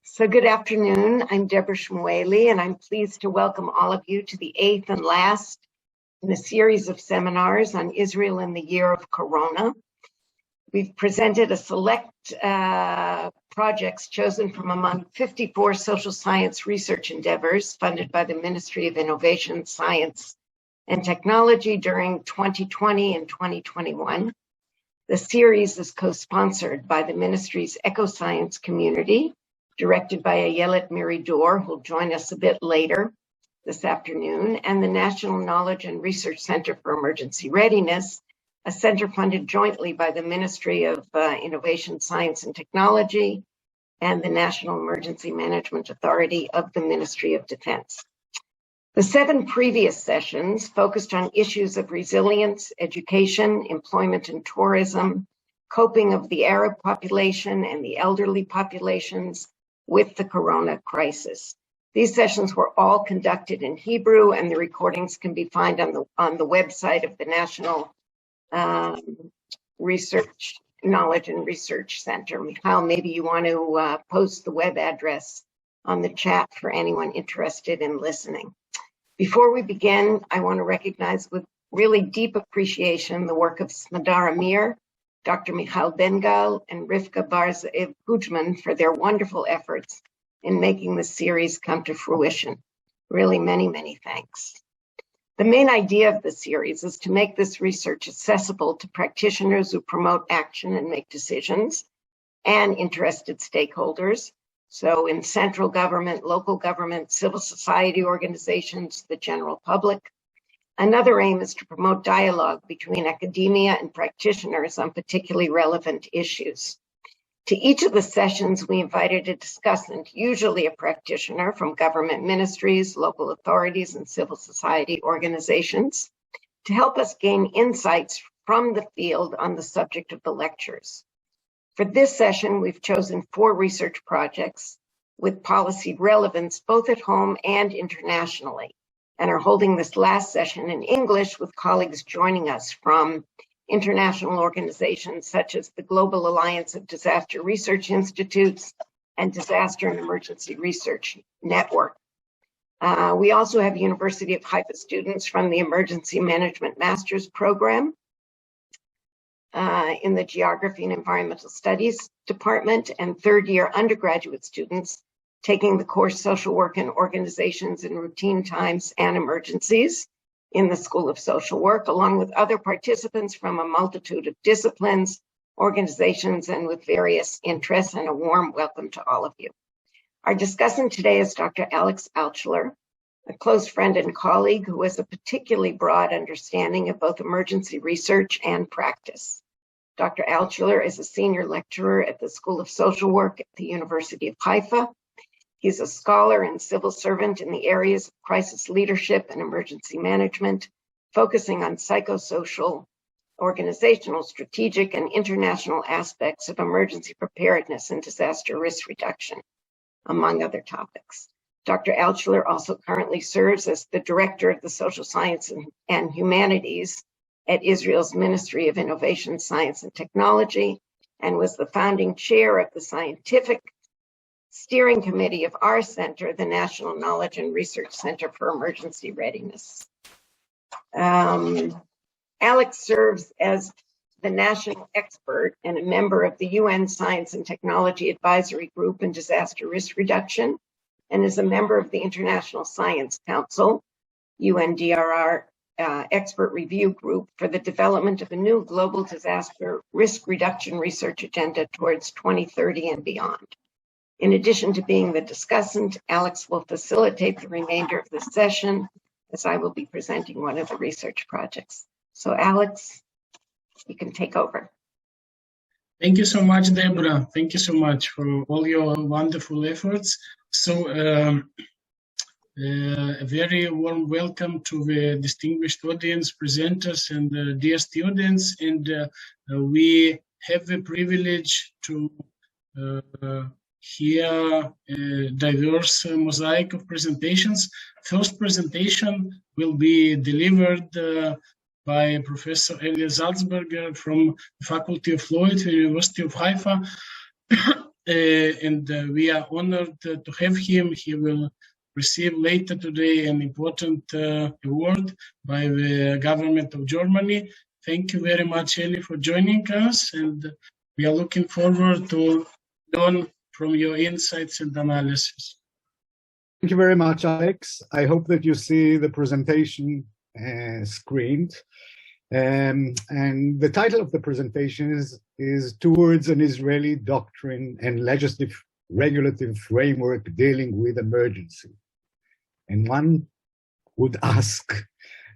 So good afternoon. I'm Deborah Shmueli, and I'm pleased to welcome all of you to the 8th and last in a series of seminars on Israel in the year of Corona. We've presented a select projects chosen from among 54 social science research endeavors funded by the Ministry of Innovation, Science, and Technology during 2020 and 2021. The series is co-sponsored by the Ministry's Ecoscience Community, directed by Ayelet Miridor, who'll join us a bit later this afternoon, and the National Knowledge and Research Center for Emergency Readiness, a center funded jointly by the Ministry of Innovation, Science, and Technology and the National Emergency Management Authority of the Ministry of Defense. The 7 previous sessions focused on issues of resilience, education, employment and tourism, coping of the Arab population and the elderly populations with the Corona crisis. These sessions were all conducted in Hebrew, and the recordings can be found on the website of the National Research Knowledge and Research Center. Kahal, maybe you want to post the web address on the chat for anyone interested in listening. Before we begin, I want to recognize with really deep appreciation the work of Smadar Amir, Dr. Michal Bengal, and Rivka Bar-Zeev-Gutman for their wonderful efforts in making this series come to fruition. Really many, many thanks. The main idea of the series is to make this research accessible to practitioners who promote action and make decisions, and interested stakeholders. So in central government, local government, civil society organizations, the general public. Another aim is to promote dialogue between academia and practitioners on particularly relevant issues. To each of the sessions, we invited a discussant, usually a practitioner from government ministries, local authorities, and civil society organizations, to help us gain insights from the field on the subject of the lectures. For this session, we've chosen 4 research projects with policy relevance both at home and internationally, and are holding this last session in English with colleagues joining us from international organizations such as the Global Alliance of Disaster Research Institutes and Disaster and Emergency Research Network. We also have University of Haifa students from the Emergency Management Master's Program in the Geography and Environmental Studies Department, and third-year undergraduate students taking the course Social Work in Organizations in Routine Times and Emergencies in the School of Social Work, along with other participants from a multitude of disciplines, organizations, and with various interests, and a warm welcome to all of you. Our discussant today is Dr. Alex Altshuler, a close friend and colleague who has a particularly broad understanding of both emergency research and practice. Dr. Altshuler is a senior lecturer at the School of Social Work at the University of Haifa. He's a scholar and civil servant in the areas of crisis leadership and emergency management, focusing on psychosocial, organizational, strategic, and international aspects of emergency preparedness and disaster risk reduction, among other topics. Dr. Altshuler also currently serves as the director of the Social Science and Humanities at Israel's Ministry of Innovation, Science, and Technology, and was the founding chair of the Scientific Steering Committee of our center, the National Knowledge and Research Center for Emergency Readiness. Alex serves as the national expert and a member of the UN Science and Technology Advisory Group in Disaster Risk Reduction, and is a member of the International Science Council, UNDRR Expert Review Group for the development of a new global disaster risk reduction research agenda towards 2030 and beyond. In addition to being the discussant, Alex will facilitate the remainder of this session as I will be presenting one of the research projects. So Alex, you can take over. Thank you so much, Deborah. Thank you so much for all your wonderful efforts. So a very warm welcome to the distinguished audience, presenters, and dear students. And we have the privilege to hear a diverse mosaic of presentations. First presentation will be delivered by Professor Salzberger from the Faculty of Law at the University of Haifa. and we are honored to have him. He will receive later today an important award by the government of Germany. Thank you very much, Eli, for joining us, and we are looking forward to learn from your insights and analysis. Thank you very much, Alex. I hope that you see the presentation screened. And the title of the presentation is Towards an Israeli Doctrine and Legislative-Regulative Framework Dealing with Emergency. And one would ask,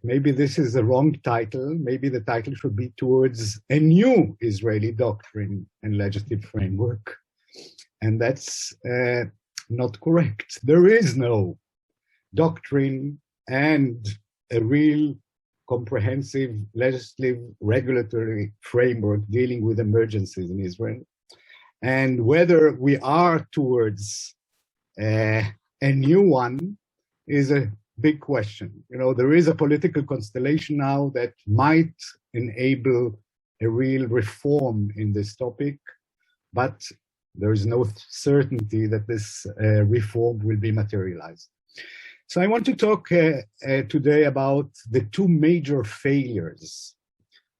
maybe this is the wrong title. Maybe the title should be Towards a New Israeli Doctrine and Legislative Framework. And that's not correct. There is no doctrine and a real comprehensive legislative regulatory framework dealing with emergencies in Israel. And whether we are towards a new one is a big question. You know, there is a political constellation now that might enable a real reform in this topic, but there is no certainty that this reform will be materialized. So I want to talk today about the two major failures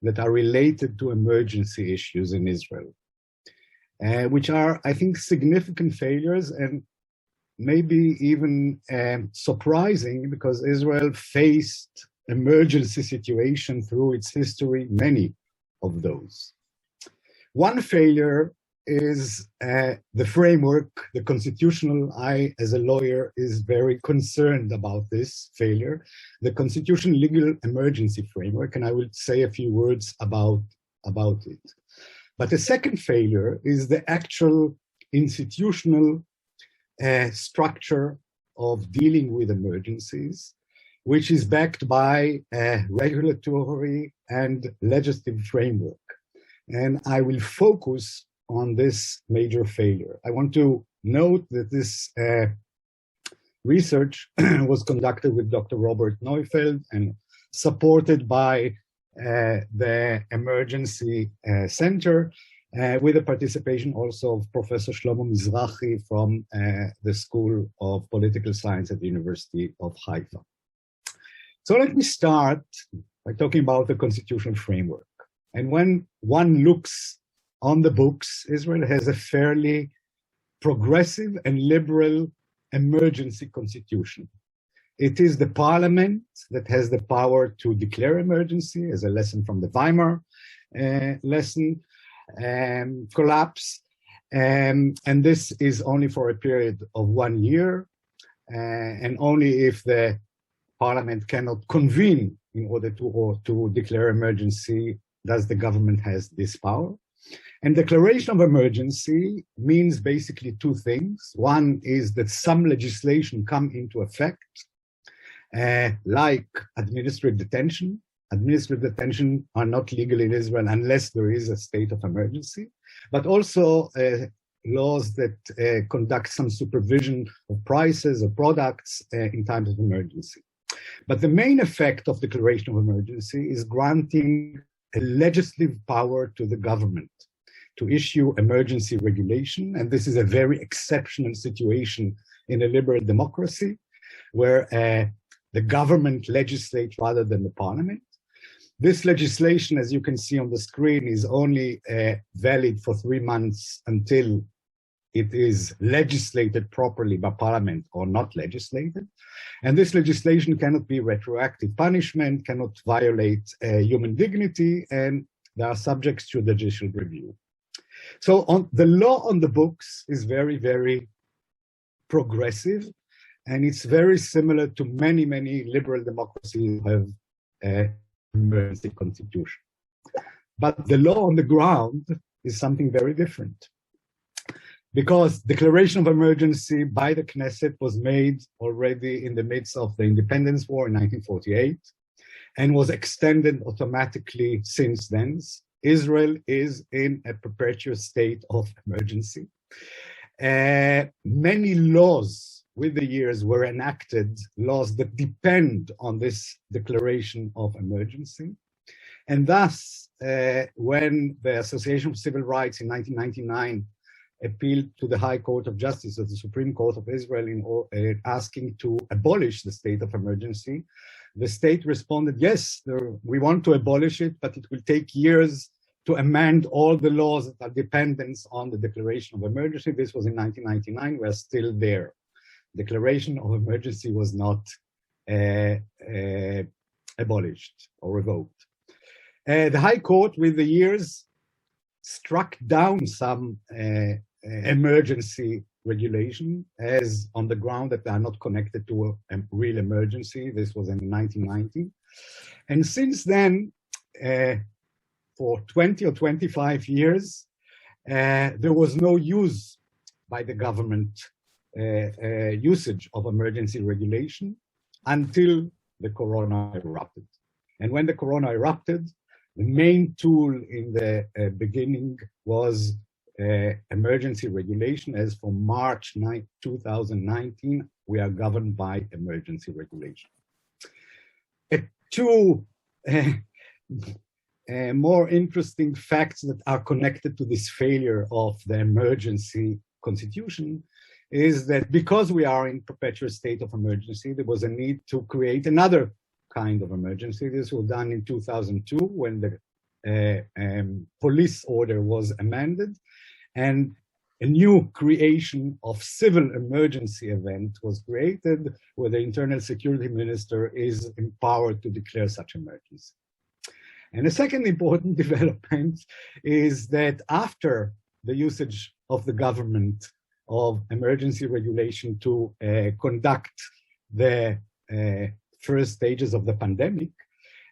that are related to emergency issues in Israel, which are, I think, significant failures and maybe even surprising, because Israel faced emergency situation through its history, many of those. One failure is the framework, the constitutional. I, as a lawyer, is very concerned about this failure, the constitutional legal emergency framework, and I will say a few words about it. But the second failure is the actual institutional structure of dealing with emergencies, which is backed by a regulatory and legislative framework. And I will focus on this major failure. I want to note that this research was conducted with Dr. Robert Neufeld and supported by the Emergency Center, with the participation also of Professor Shlomo Mizrahi from the School of Political Science at the University of Haifa. So let me start by talking about the constitutional framework. And when one looks on the books, Israel has a fairly progressive and liberal emergency constitution. It is the parliament that has the power to declare emergency, as a lesson from the Weimar collapse. And this is only for a period of 1 year, and only if the parliament cannot convene in order to declare emergency does the government has this power. And declaration of emergency means basically two things. One is that some legislation come into effect, like administrative detention. Administrative detention are not legal in Israel unless there is a state of emergency, but also laws that conduct some supervision of prices of products in times of emergency. But the main effect of declaration of emergency is granting a legislative power to the government to issue emergency regulation. And this is a very exceptional situation in a liberal democracy where the government legislates rather than the parliament. This legislation, as you can see on the screen, is only valid for 3 months until it is legislated properly by parliament or not legislated. And this legislation cannot be retroactive punishment, cannot violate human dignity, and they are subject to judicial review. So the law on the books is very, very progressive, and it's very similar to many, many liberal democracies who have an emergency constitution. But the law on the ground is something very different, because declaration of emergency by the Knesset was made already in the midst of the Independence War in 1948 and was extended automatically since then. Israel is in a perpetual state of emergency. Many laws with the years were enacted, laws that depend on this declaration of emergency. And thus, when the Association of Civil Rights in 1999 appealed to the High Court of Justice of the Supreme Court of Israel in asking to abolish the state of emergency. The state responded, yes, we want to abolish it, but it will take years to amend all the laws that are dependent on the declaration of emergency. This was in 1999. We're still there. Declaration of emergency was not abolished or revoked. The High Court, with the years, struck down some emergency regulation as on the ground that they are not connected to a real emergency. This was in 1990. And since then, for 20 or 25 years, there was no use by the government usage of emergency regulation until the corona erupted. And when the corona erupted, the main tool in the beginning was emergency regulation. As from March 2019, we are governed by emergency regulation. Two more interesting facts that are connected to this failure of the emergency constitution is that because we are in perpetual state of emergency, there was a need to create another kind of emergency. This was done in 2002 when the police order was amended, and a new creation of civil emergency event was created where the internal security minister is empowered to declare such emergency. And the second important development is that after the usage of the government of emergency regulation to conduct the first stages of the pandemic,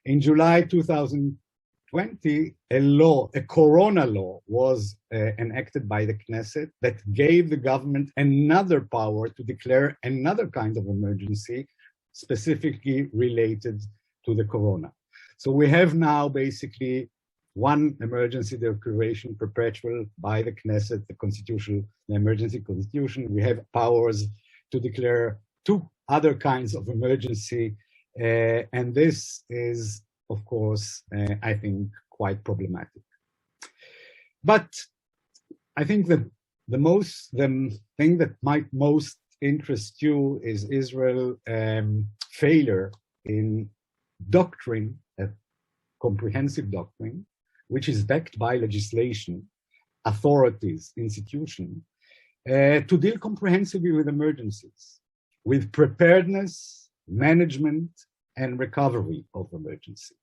in July 2020, a corona law was enacted by the Knesset that gave the government another power to declare another kind of emergency specifically related to the corona. So we have now basically one emergency declaration perpetual by the Knesset, the emergency constitution. We have powers to declare two other kinds of emergency, and this is, of course, I think, quite problematic. But I think that the thing that might most interest you is Israel's failure in doctrine, a comprehensive doctrine, which is backed by legislation, authorities, institutions, to deal comprehensively with emergencies, with preparedness, management, and recovery of emergency.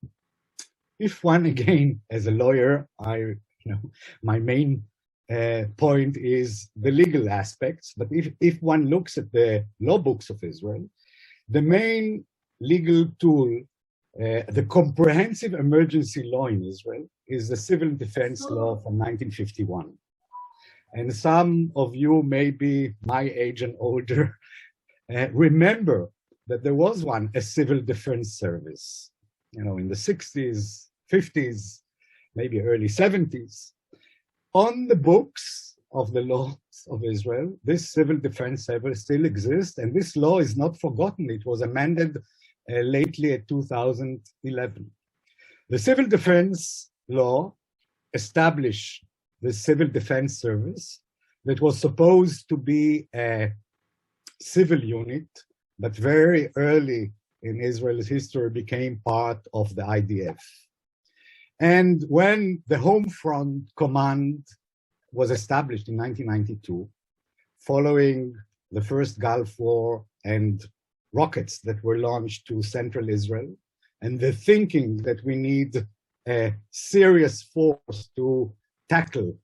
If one, again, as a lawyer, my main point is the legal aspects, but if one looks at the law books of Israel, the main legal tool, the comprehensive emergency law in Israel is the Civil Defense Law from 1951. And some of you, maybe my age and older, remember that there was a civil defense service, in the 60s, 50s, maybe early 70s. On the books of the laws of Israel, this civil defense service still exists, and this law is not forgotten. It was amended lately in 2011. The Civil Defense Law established the Civil Defense Service that was supposed to be a civil unit, but very early in Israel's history became part of the IDF. And when the Home Front Command was established in 1992, following the first Gulf War and rockets that were launched to central Israel, and the thinking that we need a serious force to tackle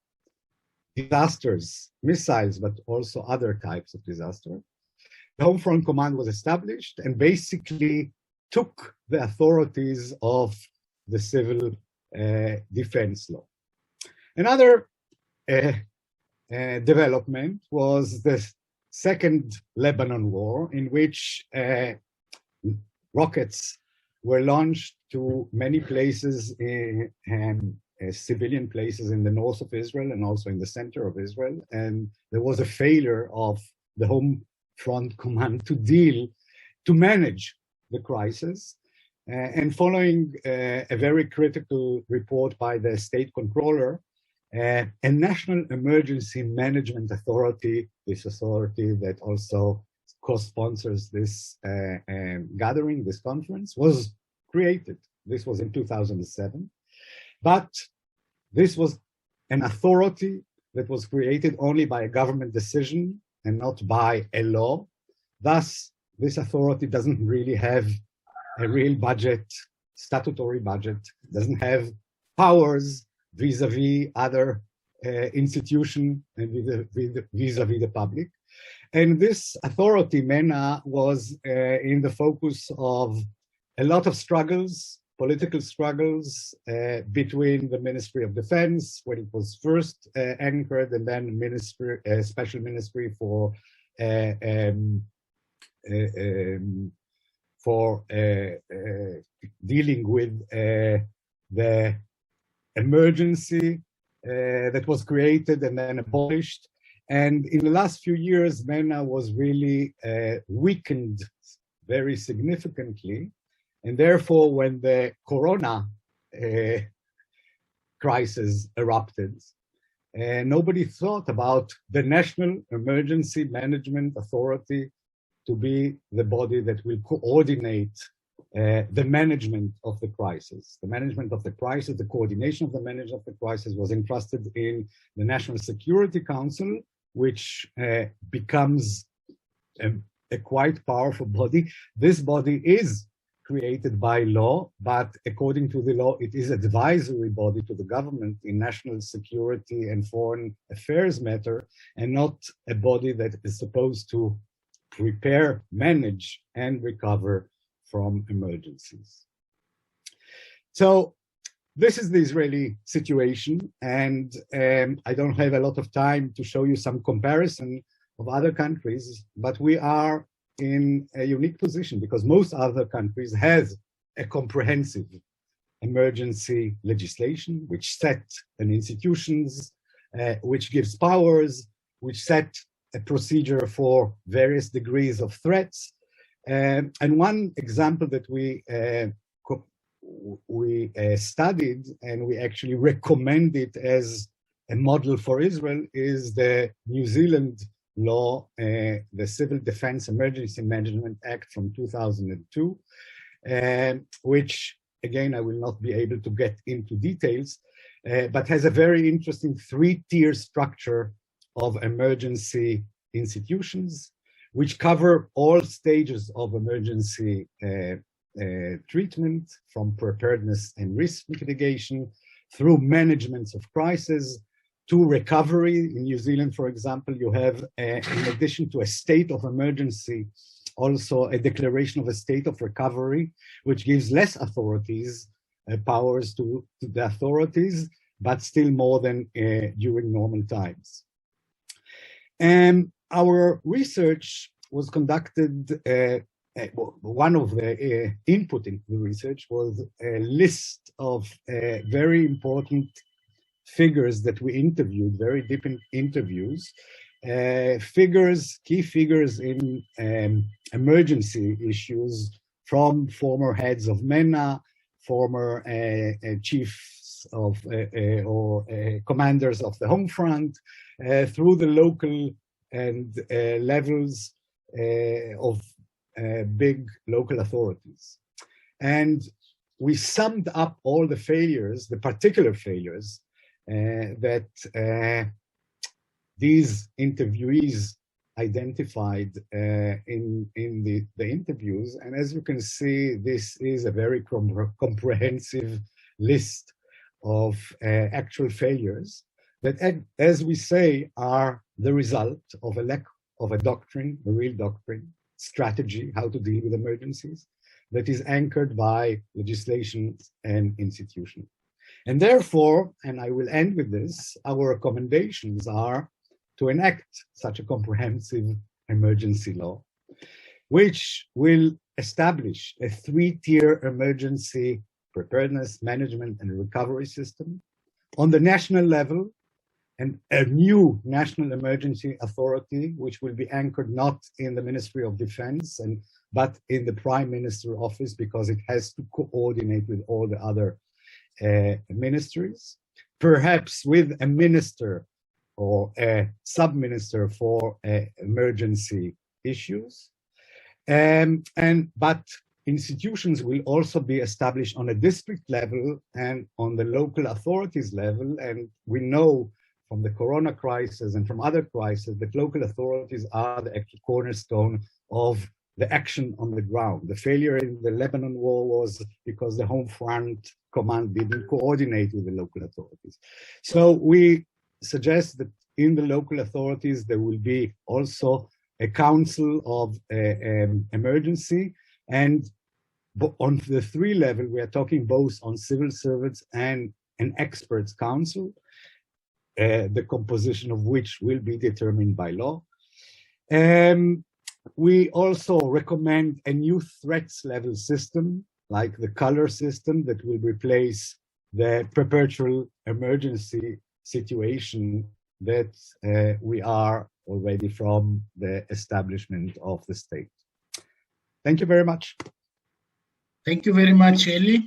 disasters, missiles, but also other types of disaster, the Home Front Command was established and basically took the authorities of the civil defense law. Another development was the Second Lebanon War, in which rockets were launched to many places, civilian places in the north of Israel and also in the center of Israel. And there was a failure of the Home Front Command to manage the crisis. And following a very critical report by the state controller, a National Emergency Management Authority, this authority that also co-sponsors this gathering, this conference, was created. This was in 2007. But this was an authority that was created only by a government decision and not by a law. Thus, this authority doesn't really have a real budget, statutory budget, doesn't have powers vis-a-vis other institutions and vis-a-vis the public. And this authority, MENA, was in the focus of a lot of struggles, political struggles between the Ministry of Defense, when it was first anchored, and then Special Ministry for dealing with the emergency that was created and then abolished. And in the last few years, MENA was really weakened very significantly. And therefore, when the corona crisis erupted, nobody thought about the National Emergency Management Authority to be the body that will coordinate the management of the crisis. The management of the crisis, the coordination of the management of the crisis was entrusted in the National Security Council, which becomes a quite powerful body. This body is created by law, but according to the law, it is advisory body to the government in national security and foreign affairs matter, and not a body that is supposed to prepare, manage, and recover from emergencies. So this is the Israeli situation, and I don't have a lot of time to show you some comparison of other countries, but we are in a unique position because most other countries have a comprehensive emergency legislation, which set an institutions, which gives powers, which set a procedure for various degrees of threats. And one example that we studied and we actually recommend it as a model for Israel is the New Zealand law, the Civil Defense Emergency Management Act from 2002, which, again, I will not be able to get into details, but has a very interesting three-tier structure of emergency institutions, which cover all stages of emergency treatment, from preparedness and risk mitigation, through management of crisis, to recovery. In New Zealand, for example, you have, in addition to a state of emergency, also a declaration of a state of recovery, which gives less authorities, powers to the authorities, but still more than during normal times. And our research was conducted, one of the input into the research was a list of very important figures that we interviewed, very deep interviews, key figures in emergency issues from former heads of MENA, former chiefs of or commanders of the home front, through the local and levels of big local authorities. And we summed up all the failures, the particular failures, that these interviewees identified in the interviews. And as you can see, this is a very comprehensive list of actual failures that, as we say, are the result of a lack of a doctrine, a real doctrine, strategy, how to deal with emergencies, that is anchored by legislation and institutions. And therefore, and I will end with this, our recommendations are to enact such a comprehensive emergency law, which will establish a three-tier emergency preparedness, management, and recovery system on the national level, and a new national emergency authority, which will be anchored not in the Ministry of Defense, but in the Prime Minister office, because it has to coordinate with all the other ministries. perhaps with a minister or a sub-minister for emergency issues. But institutions will also be established on a district level and on the local authorities level. And we know from the corona crisis and from other crises that local authorities are the actual cornerstone of the action on the ground. The failure in the Lebanon War was because the Home Front Command didn't coordinate with the local authorities. So we suggest that in the local authorities, there will be also a council of emergency. And on the three level, we are talking both on civil servants and an experts council, the composition of which will be determined by law. We also recommend a new threats level system, like the color system that will replace the perpetual emergency situation that we are already from the establishment of the state. Thank you very much. Thank you very much, Eli.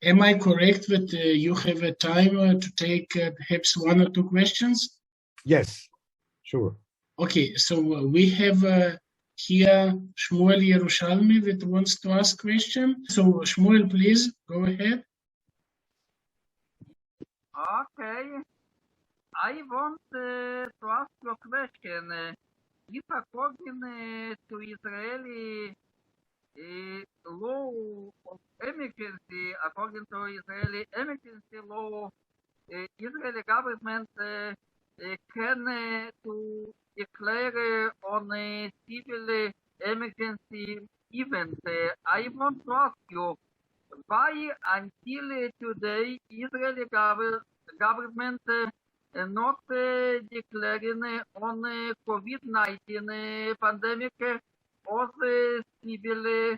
Am I correct that you have a time to take perhaps one or two questions? Yes, sure. Okay, so we have here Shmueli Yerushalmi that wants to ask question. So Shmuel, please go ahead. Okay, I want to ask you a question. If according to Israeli law of emergency, according to Israeli emergency law, Israeli government can to declare on a civil emergency event. I want to ask you, why until today Israeli government not declaring on COVID-19 pandemic as a civil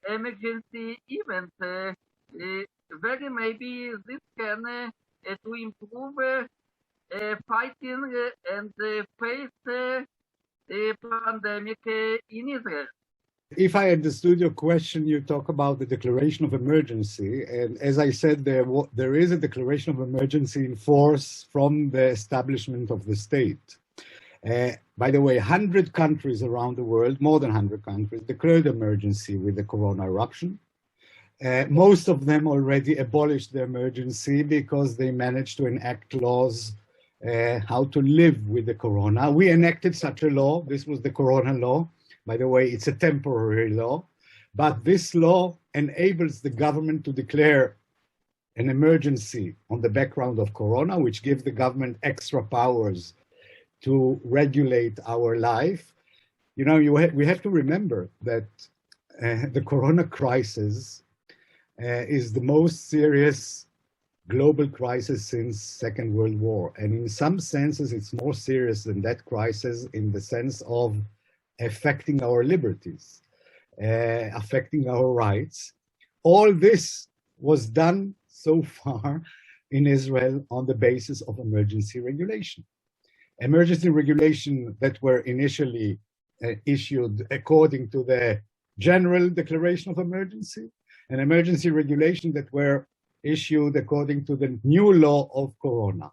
emergency event? Very maybe this can to improve fighting and face the pandemic in Israel. If I understood your question, you talk about the declaration of emergency. And as I said, there is a declaration of emergency in force from the establishment of the state. By the way, 100 countries around the world, more than 100 countries, declared emergency with the corona eruption. Most of them already abolished the emergency because they managed to enact laws how to live with the corona. We enacted such a law. This was the corona law. By the way, it's a temporary law, but this law enables the government to declare an emergency on the background of corona, which gives the government extra powers to regulate our life. You know, we have to remember that the corona crisis is the most serious global crisis since Second World War. And in some senses, it's more serious than that crisis in the sense of affecting our liberties, affecting our rights. All this was done so far in Israel on the basis of emergency regulation. Emergency regulation that were initially issued according to the General Declaration of Emergency, and emergency regulation that were issued according to the new law of Corona.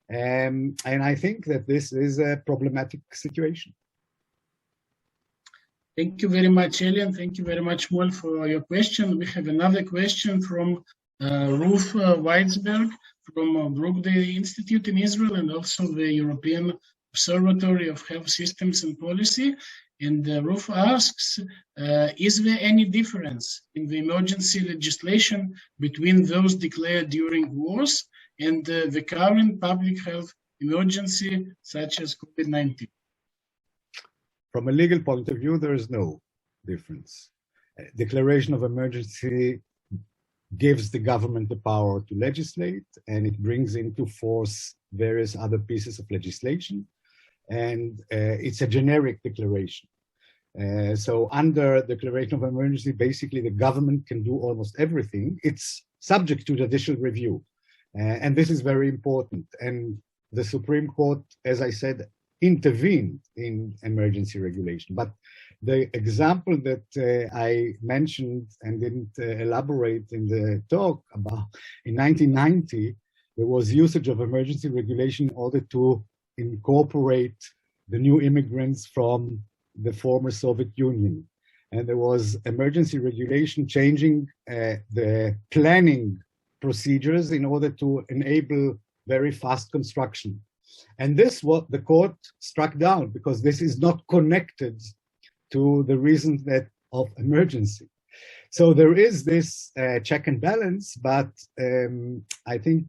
And I think that this is a problematic situation. Thank you very much, Eli, and thank you very much, Shmuel, for your question. We have another question from Ruth Weitzberg from Brookdale Institute in Israel and also the European Observatory of Health Systems and Policy. And Ruth asks, is there any difference in the emergency legislation between those declared during wars and the current public health emergency, such as COVID-19? From a legal point of view, there is no difference. Declaration of emergency gives the government the power to legislate, and it brings into force various other pieces of legislation. And it's a generic declaration. So under declaration of emergency, basically the government can do almost everything. It's subject to judicial review. And this is very important. And the Supreme Court, as I said, intervened in emergency regulation. But the example that I mentioned and didn't elaborate in the talk about, in 1990, there was usage of emergency regulation in order to incorporate the new immigrants from the former Soviet Union. And there was emergency regulation changing the planning procedures in order to enable very fast construction. And this what the court struck down, because this is not connected to the reasons that of emergency. So there is this check and balance, but I think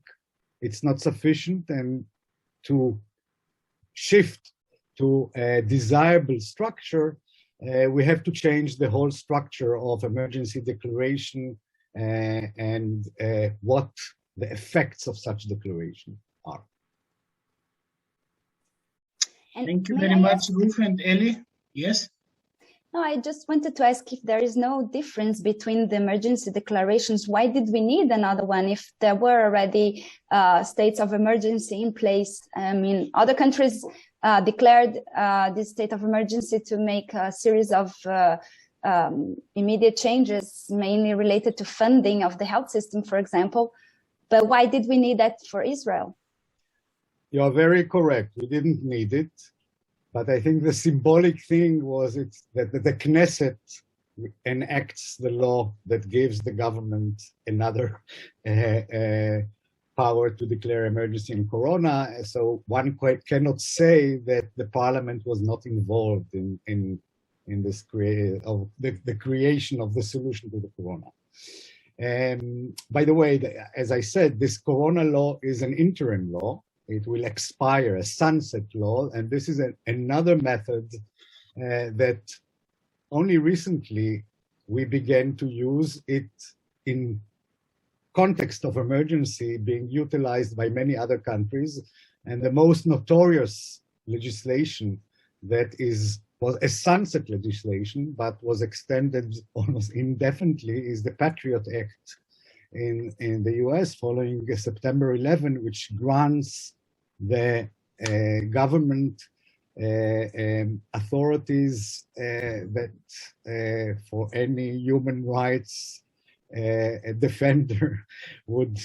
it's not sufficient, and to shift to a desirable structure, we have to change the whole structure of emergency declaration and what the effects of such declaration are. And thank you very much, Ruth and Ellie. Yes? No, I just wanted to ask if there is no difference between the emergency declarations. Why did we need another one if there were already states of emergency in place? I mean, other countries declared this state of emergency to make a series of immediate changes, mainly related to funding of the health system, for example. But why did we need that for Israel? You're very correct. We didn't need it. But I think the symbolic thing was that the Knesset enacts the law that gives the government another power to declare emergency in Corona. So one cannot say that the parliament was not involved in this the creation of the solution to the Corona. By the way, as I said, this Corona law is an interim law. It will expire, a sunset law, and this is another method that only recently we began to use it in context of emergency, being utilized by many other countries. And the most notorious legislation that was a sunset legislation, but was extended almost indefinitely, is the Patriot Act in the US following September 11, which grants the government authorities that for any human rights defender would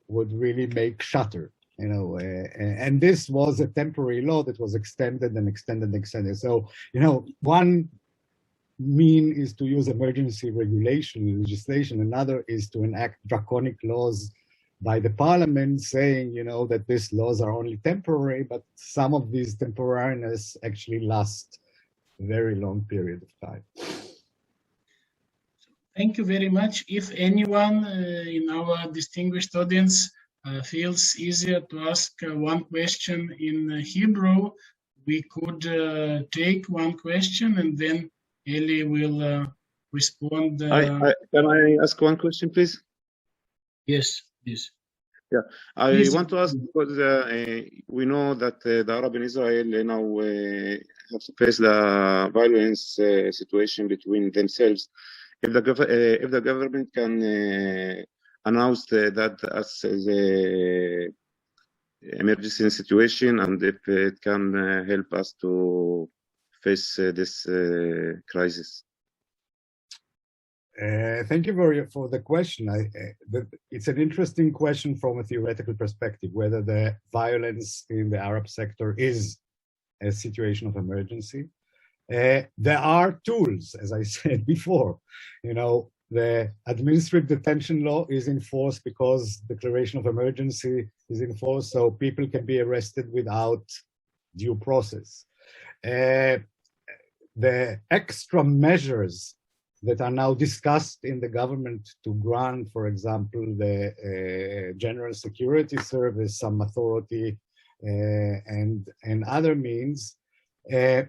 really make shudder, you know. And this was a temporary law that was extended and extended and extended. So, you know, one mean is to use emergency regulation legislation. Another is to enact draconic laws by the parliament, saying, you know, that these laws are only temporary, but some of these temporariness actually last a very long period of time. Thank you very much. If anyone in our distinguished audience feels easier to ask one question in Hebrew, we could take one question and then Eli will respond. Can I ask one question, please? Yes, please. Yeah, I want to ask because we know that the Arab in Israel now have to face the violence situation between themselves. If the government can announce that as the emergency situation, and if it can help us to face this crisis. Thank you for the question. It's an interesting question from a theoretical perspective, whether the violence in the Arab sector is a situation of emergency. There are tools, as I said before. You know, the administrative detention law is in force because declaration of emergency is in force, so people can be arrested without due process. The extra measures that are now discussed in the government to grant, for example, the General Security Service some authority and other means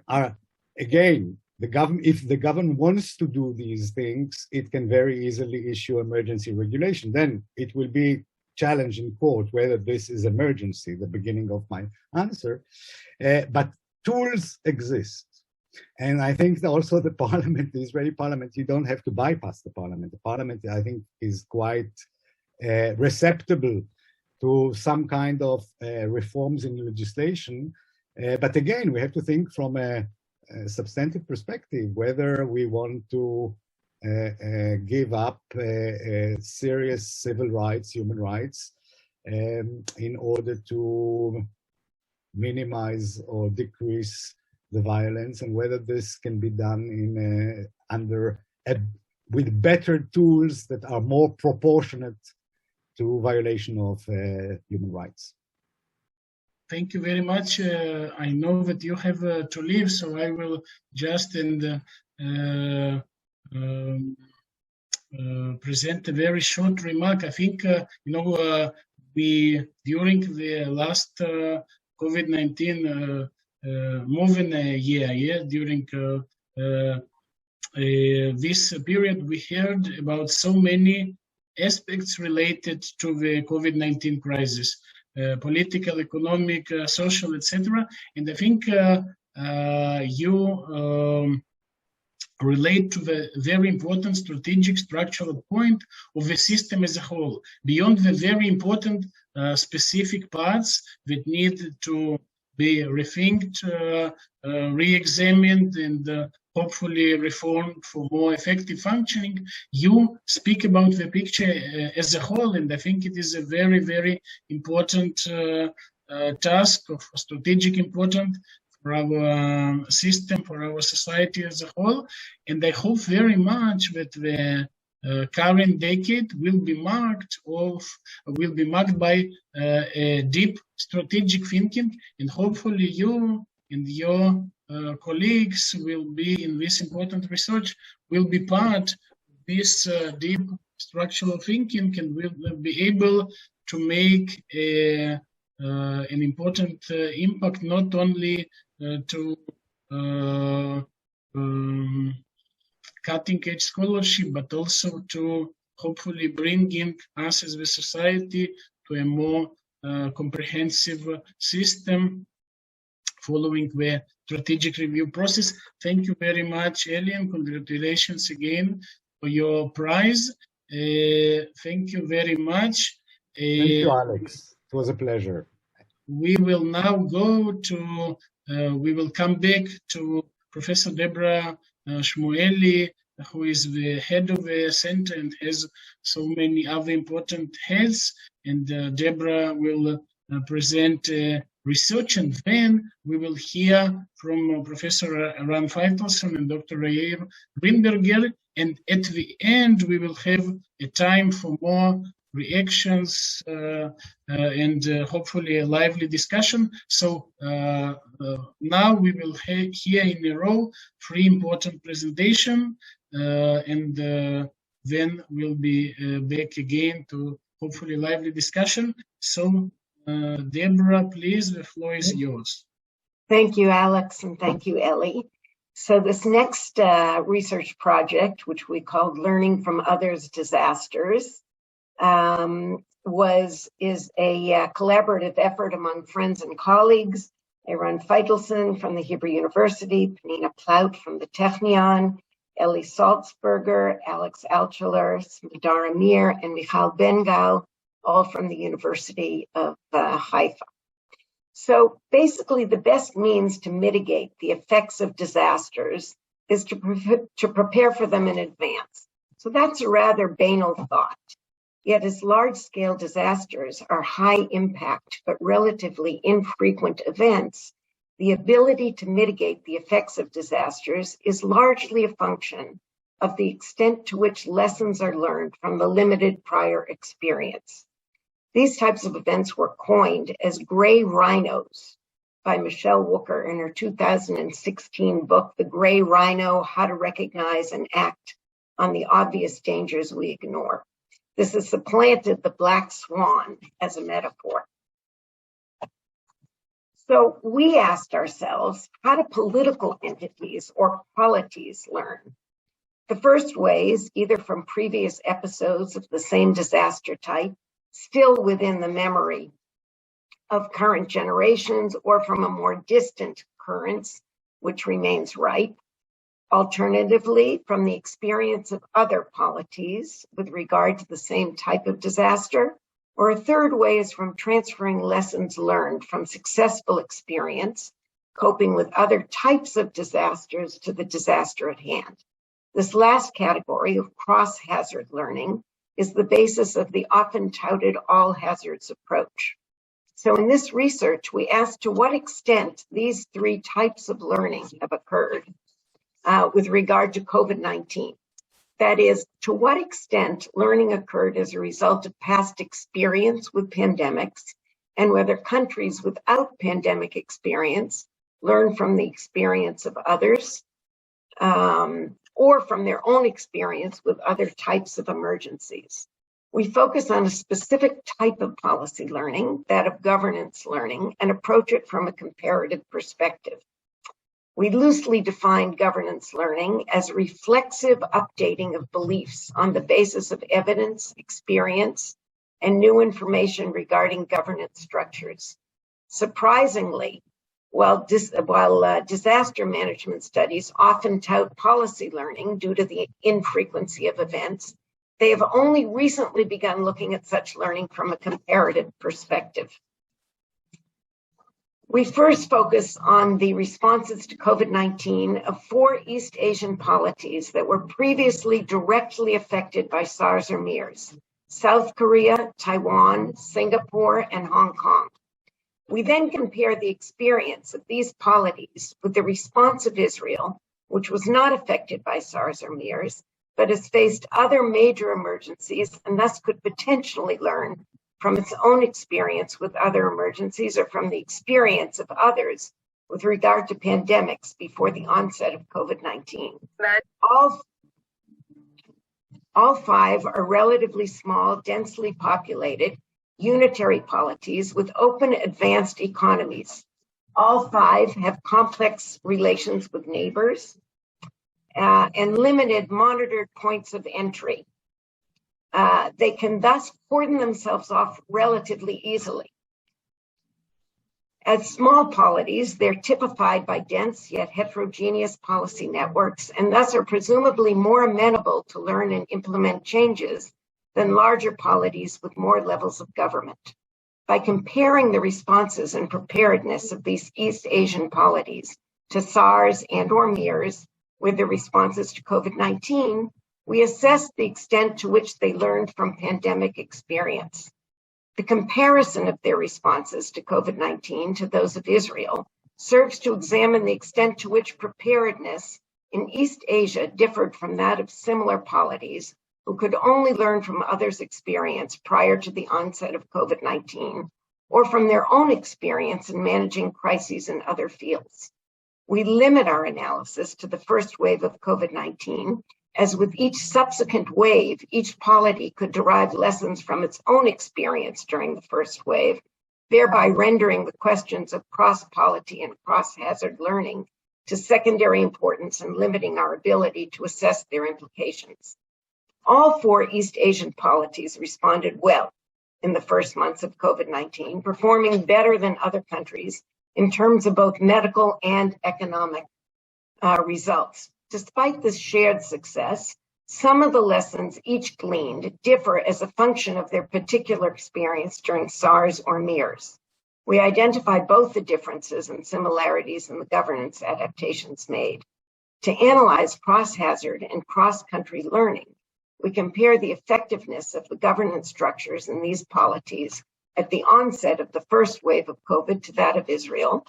are, again, if the government wants to do these things, it can very easily issue emergency regulation. Then it will be challenged in court whether this is emergency, the beginning of my answer. But tools exist. And I think that also the parliament, the Israeli parliament, you don't have to bypass the parliament. The parliament, I think, is quite receptive to some kind of reforms in legislation. But again, we have to think from a substantive perspective, whether we want to give up serious civil rights, human rights, in order to minimize or decrease the violence, and whether this can be done in with better tools that are more proportionate to violation of human rights. Thank you very much. I know that you have to leave, so I will just present a very short remark. I think, we, during the last COVID-19, more than a year, during this period, we heard about so many aspects related to the COVID-19 crisis, political, economic, social, etc. And I think you relate to the very important strategic structural point of the system as a whole, beyond the very important specific parts that need to be rethinked, re-examined, and hopefully reformed for more effective functioning. You speak about the picture as a whole, and I think it is a very, very important task of strategic importance for our system, for our society as a whole. And I hope very much that the current decade will be marked by a deep strategic thinking, and hopefully you and your colleagues will be in this important research, will be part of this deep structural thinking, and will be able to make an important impact, not only to cutting-edge scholarship, but also to hopefully bringing us as a society to a more comprehensive system following the strategic review process. Thank you very much, Eli, and congratulations again for your prize. Thank you very much. Thank you, Alex. It was a pleasure. We will now go to, we will come back to Professor Deborah Shmueli, who is the head of the center and has so many other important heads. And Deborah will present research, and then we will hear from Professor Eran Feitelson and Dr. Yair Grinberger. And at the end, we will have a time for more reactions and hopefully a lively discussion. So now we will hear in a row 3 important presentations, and then we'll be back again to hopefully lively discussion. So Deborah, please, the floor is yours. Thank you, Alex, and thank you, Eli. So this next research project, which we called Learning from Others' Disasters, is a collaborative effort among friends and colleagues. Eran Feitelson from the Hebrew University, Penina Plaut from the Technion, Eli Salzberger, Alex Altshuler, Smadar Amir, and Michal Ben-Gal, all from the University of Haifa. So basically, the best means to mitigate the effects of disasters is to prepare for them in advance. So that's a rather banal thought. Yet as large-scale disasters are high impact but relatively infrequent events, the ability to mitigate the effects of disasters is largely a function of the extent to which lessons are learned from the limited prior experience. These types of events were coined as gray rhinos by Michelle Wooker in her 2016 book, The Gray Rhino: How to Recognize and Act on the Obvious Dangers We Ignore. This has supplanted the black swan as a metaphor. So we asked ourselves, how do political entities or polities learn? The first way is either from previous episodes of the same disaster type, still within the memory of current generations, or from a more distant occurrence, which remains ripe. Alternatively, from the experience of other polities with regard to the same type of disaster. Or a third way is from transferring lessons learned from successful experience coping with other types of disasters to the disaster at hand. This last category of cross-hazard learning is the basis of the often touted all hazards approach. So in this research, we asked to what extent these three types of learning have occurred with regard to COVID-19. That is, to what extent learning occurred as a result of past experience with pandemics, and whether countries without pandemic experience learn from the experience of others, or from their own experience with other types of emergencies. We focus on a specific type of policy learning, that of governance learning, and approach it from a comparative perspective. We loosely define governance learning as reflexive updating of beliefs on the basis of evidence, experience, and new information regarding governance structures. Surprisingly, while disaster management studies often tout policy learning due to the infrequency of events, they have only recently begun looking at such learning from a comparative perspective. We first focus on the responses to COVID-19 of 4 East Asian polities that were previously directly affected by SARS or MERS: South Korea, Taiwan, Singapore, and Hong Kong. We then compare the experience of these polities with the response of Israel, which was not affected by SARS or MERS, but has faced other major emergencies and thus could potentially learn from its own experience with other emergencies or from the experience of others with regard to pandemics before the onset of COVID-19. All 5 are relatively small, densely populated, unitary polities with open, advanced economies. All 5 have complex relations with neighbors and limited monitored points of entry. They can thus cordon themselves off relatively easily. As small polities, they're typified by dense yet heterogeneous policy networks and thus are presumably more amenable to learn and implement changes than larger polities with more levels of government. By comparing the responses and preparedness of these East Asian polities to SARS and/or MERS with the responses to COVID-19, we assess the extent to which they learned from pandemic experience. The comparison of their responses to COVID-19 to those of Israel serves to examine the extent to which preparedness in East Asia differed from that of similar polities who could only learn from others' experience prior to the onset of COVID-19 or from their own experience in managing crises in other fields. We limit our analysis to the first wave of COVID-19, as with each subsequent wave, each polity could derive lessons from its own experience during the first wave, thereby rendering the questions of cross-polity and cross-hazard learning to secondary importance and limiting our ability to assess their implications. All 4 East Asian polities responded well in the first months of COVID-19, performing better than other countries in terms of both medical and economic results. Despite this shared success, some of the lessons each gleaned differ as a function of their particular experience during SARS or MERS. We identified both the differences and similarities in the governance adaptations made. To analyze cross-hazard and cross-country learning, we compare the effectiveness of the governance structures in these polities at the onset of the first wave of COVID to that of Israel,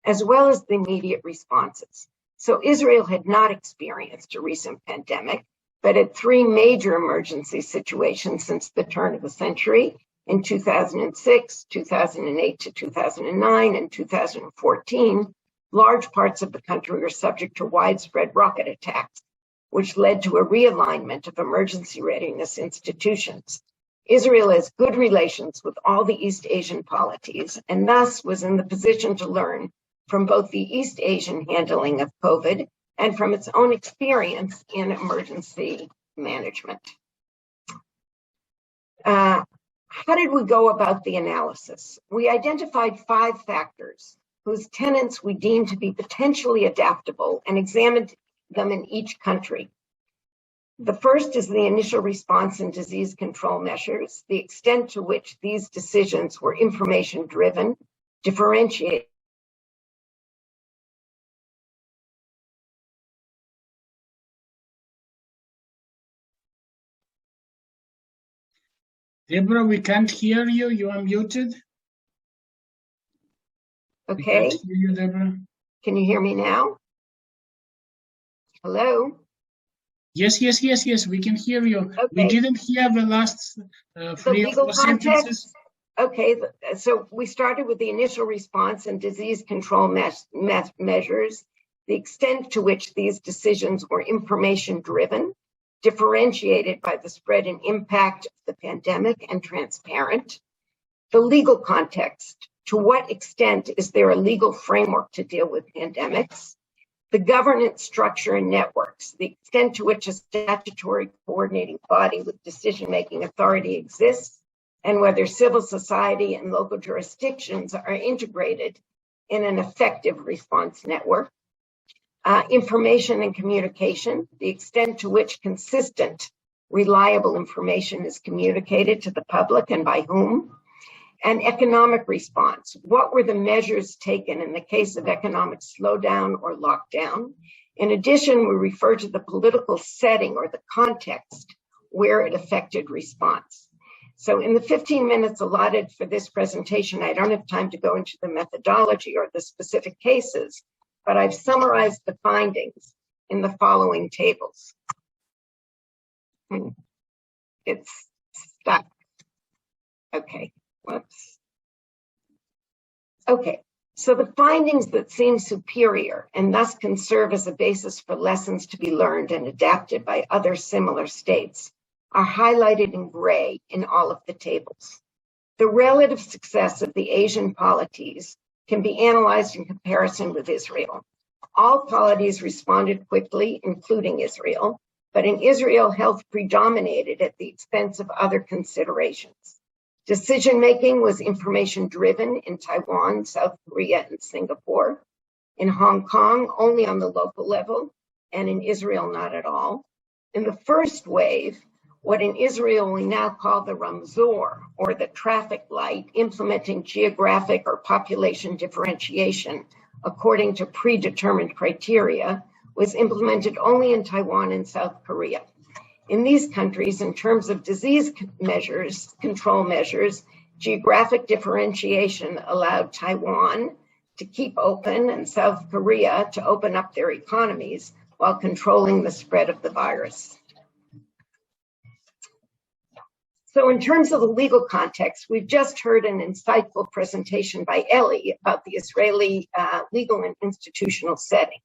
as well as the immediate responses. So Israel had not experienced a recent pandemic, but had 3 major emergency situations since the turn of the century in 2006, 2008 to 2009, and 2014. Large parts of the country were subject to widespread rocket attacks, which led to a realignment of emergency readiness institutions. Israel has good relations with all the East Asian polities and thus was in the position to learn from both the East Asian handling of COVID and from its own experience in emergency management. How did we go about the analysis? We identified 5 factors whose tenets we deemed to be potentially adaptable and examined them in each country. The first is the initial response and disease control measures, the extent to which these decisions were information-driven, differentiated Deborah, we can't hear you. You are muted. We Okay, can't hear you, Deborah. can you hear me now? Hello? Yes, we can hear you. We Okay. didn't hear the last The 3 or legal 4 context? sentences. Okay, so we started with the initial response and disease control measures, the extent to which these decisions were information-driven, differentiated by the spread and impact of the pandemic, and transparent. The legal context, to what extent is there a legal framework to deal with pandemics? The governance structure and networks, the extent to which a statutory coordinating body with decision-making authority exists, and whether civil society and local jurisdictions are integrated in an effective response network. Information and communication, the extent to which consistent, reliable information is communicated to the public and by whom. And economic response, what were the measures taken in the case of economic slowdown or lockdown? In addition, we refer to the political setting or the context where it affected response. So in the 15 minutes allotted for this presentation, I don't have time to go into the methodology or the specific cases, but I've summarized the findings in the following tables. It's stuck. Okay, whoops. Okay, so the findings that seem superior and thus can serve as a basis for lessons to be learned and adapted by other similar states are highlighted in gray in all of the tables. The relative success of the Asian polities can be analyzed in comparison with Israel. All polities responded quickly, including Israel, but in Israel, health predominated at the expense of other considerations. Decision-making was information-driven in Taiwan, South Korea, and Singapore. In Hong Kong, only on the local level, and in Israel, not at all. In the first wave, what in Israel we now call the Ramzor, or the traffic light, implementing geographic or population differentiation according to predetermined criteria, was implemented only in Taiwan and South Korea. In these countries, in terms of disease measures, control measures, geographic differentiation allowed Taiwan to keep open and South Korea to open up their economies while controlling the spread of the virus. So in terms of the legal context, we've just heard an insightful presentation by Eli about the Israeli legal and institutional setting.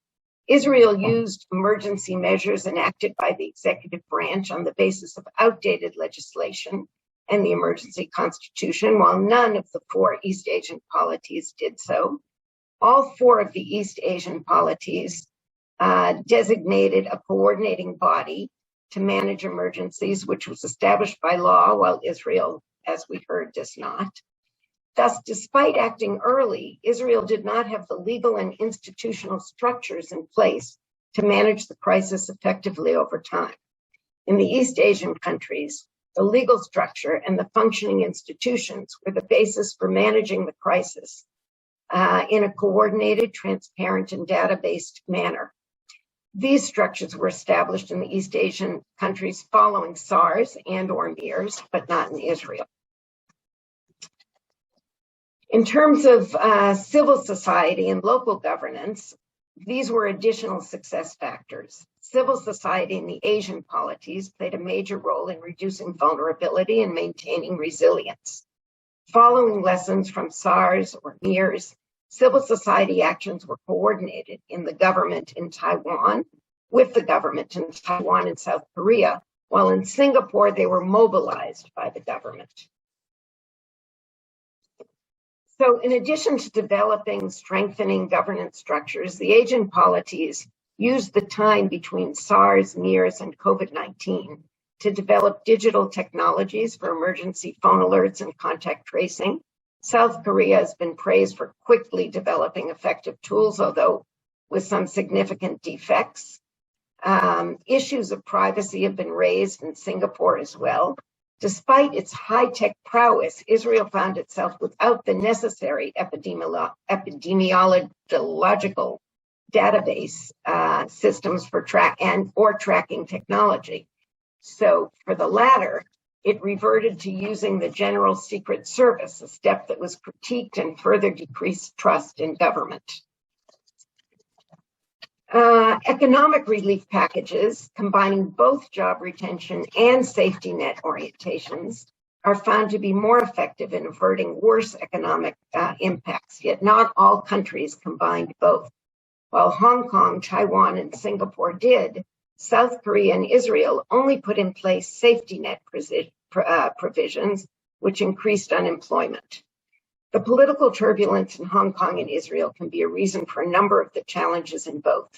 Israel used emergency measures enacted by the executive branch on the basis of outdated legislation and the emergency constitution, while none of the 4 East Asian polities did so. All 4 of the East Asian polities designated a coordinating body to manage emergencies, which was established by law, while Israel, as we heard, does not. Thus, despite acting early, Israel did not have the legal and institutional structures in place to manage the crisis effectively over time. In the East Asian countries, the legal structure and the functioning institutions were the basis for managing the crisis in a coordinated, transparent, and data-based manner. These structures were established in the East Asian countries following SARS and/or MERS, but not in Israel. In terms of civil society and local governance, these were additional success factors. Civil society in the Asian polities played a major role in reducing vulnerability and maintaining resilience. Following lessons from SARS or MERS, civil society actions were coordinated in the government in Taiwan, with the government in Taiwan and South Korea, while in Singapore they were mobilized by the government. So in addition to developing, strengthening governance structures, the Asian polities used the time between SARS, MERS, and COVID-19 to develop digital technologies for emergency phone alerts and contact tracing. South Korea has been praised for quickly developing effective tools, although with some significant defects. Issues of privacy have been raised in Singapore as well. Despite its high-tech prowess, Israel found itself without the necessary epidemiological database systems for tracking technology. So for the latter, it reverted to using the General Secret Service, a step that was critiqued and further decreased trust in government. Economic relief packages, combining both job retention and safety net orientations, are found to be more effective in averting worse economic impacts, yet not all countries combined both. While Hong Kong, Taiwan, and Singapore did, South Korea and Israel only put in place safety net provisions, which increased unemployment. The political turbulence in Hong Kong and Israel can be a reason for a number of the challenges in both.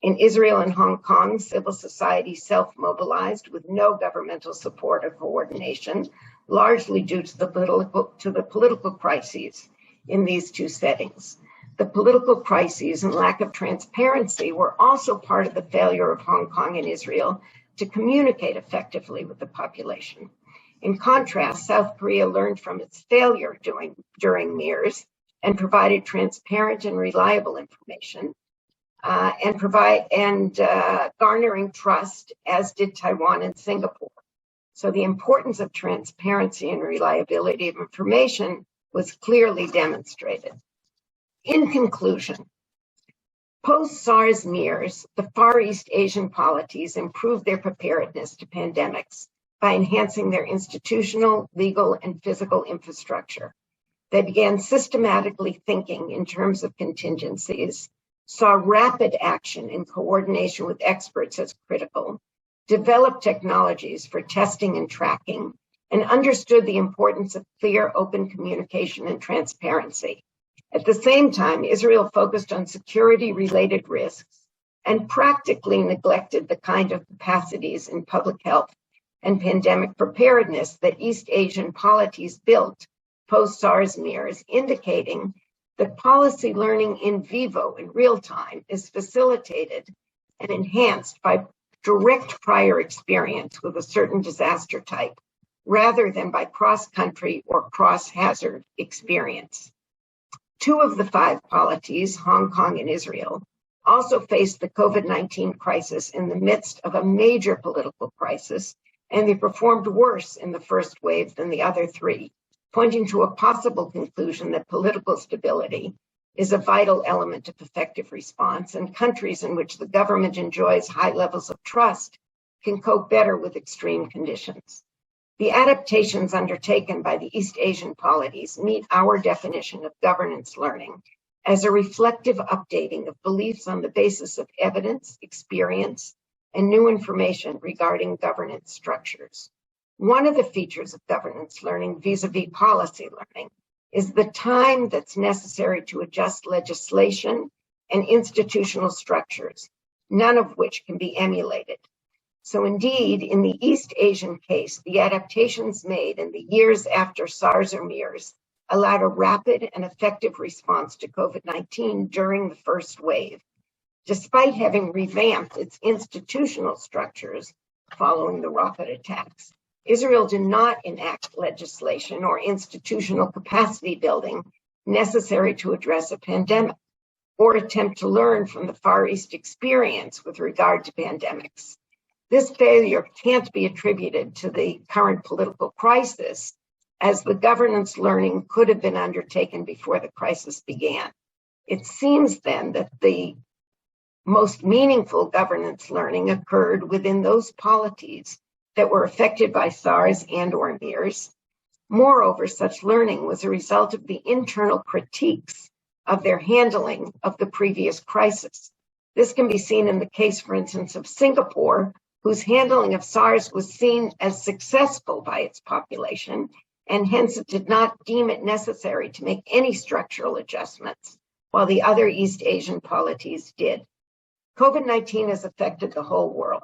In Israel and Hong Kong, civil society self-mobilized with no governmental support or coordination, largely due to the political crises in these two settings. The political crises and lack of transparency were also part of the failure of Hong Kong and Israel to communicate effectively with the population. In contrast, South Korea learned from its failure during MERS and provided transparent and reliable information garnering trust, as did Taiwan and Singapore. So the importance of transparency and reliability of information was clearly demonstrated. In conclusion, post-SARS MERS, the Far East Asian polities improved their preparedness to pandemics by enhancing their institutional, legal, and physical infrastructure. They began systematically thinking in terms of contingencies, saw rapid action in coordination with experts as critical, developed technologies for testing and tracking, and understood the importance of clear, open communication and transparency. At the same time, Israel focused on security-related risks and practically neglected the kind of capacities in public health and pandemic preparedness that East Asian polities built post-SARS MERS, indicating that policy learning in vivo, in real time, is facilitated and enhanced by direct prior experience with a certain disaster type, rather than by cross-country or cross-hazard experience. 2 of the 5 polities, Hong Kong and Israel, also faced the COVID-19 crisis in the midst of a major political crisis, and they performed worse in the first wave than the other 3, pointing to a possible conclusion that political stability is a vital element of effective response, and countries in which the government enjoys high levels of trust can cope better with extreme conditions. The adaptations undertaken by the East Asian polities meet our definition of governance learning as a reflective updating of beliefs on the basis of evidence, experience, and new information regarding governance structures. One of the features of governance learning vis-a-vis policy learning is the time that's necessary to adjust legislation and institutional structures, none of which can be emulated. So indeed, in the East Asian case, the adaptations made in the years after SARS or MERS allowed a rapid and effective response to COVID-19 during the first wave, despite having revamped its institutional structures following the rocket attacks. Israel did not enact legislation or institutional capacity building necessary to address a pandemic, or attempt to learn from the Far East experience with regard to pandemics. This failure can't be attributed to the current political crisis, as the governance learning could have been undertaken before the crisis began. It seems then that the most meaningful governance learning occurred within those polities that were affected by SARS and or MERS. Moreover, such learning was a result of the internal critiques of their handling of the previous crisis. This can be seen in the case, for instance, of Singapore, whose handling of SARS was seen as successful by its population, and hence it did not deem it necessary to make any structural adjustments, while the other East Asian polities did. COVID-19 has affected the whole world.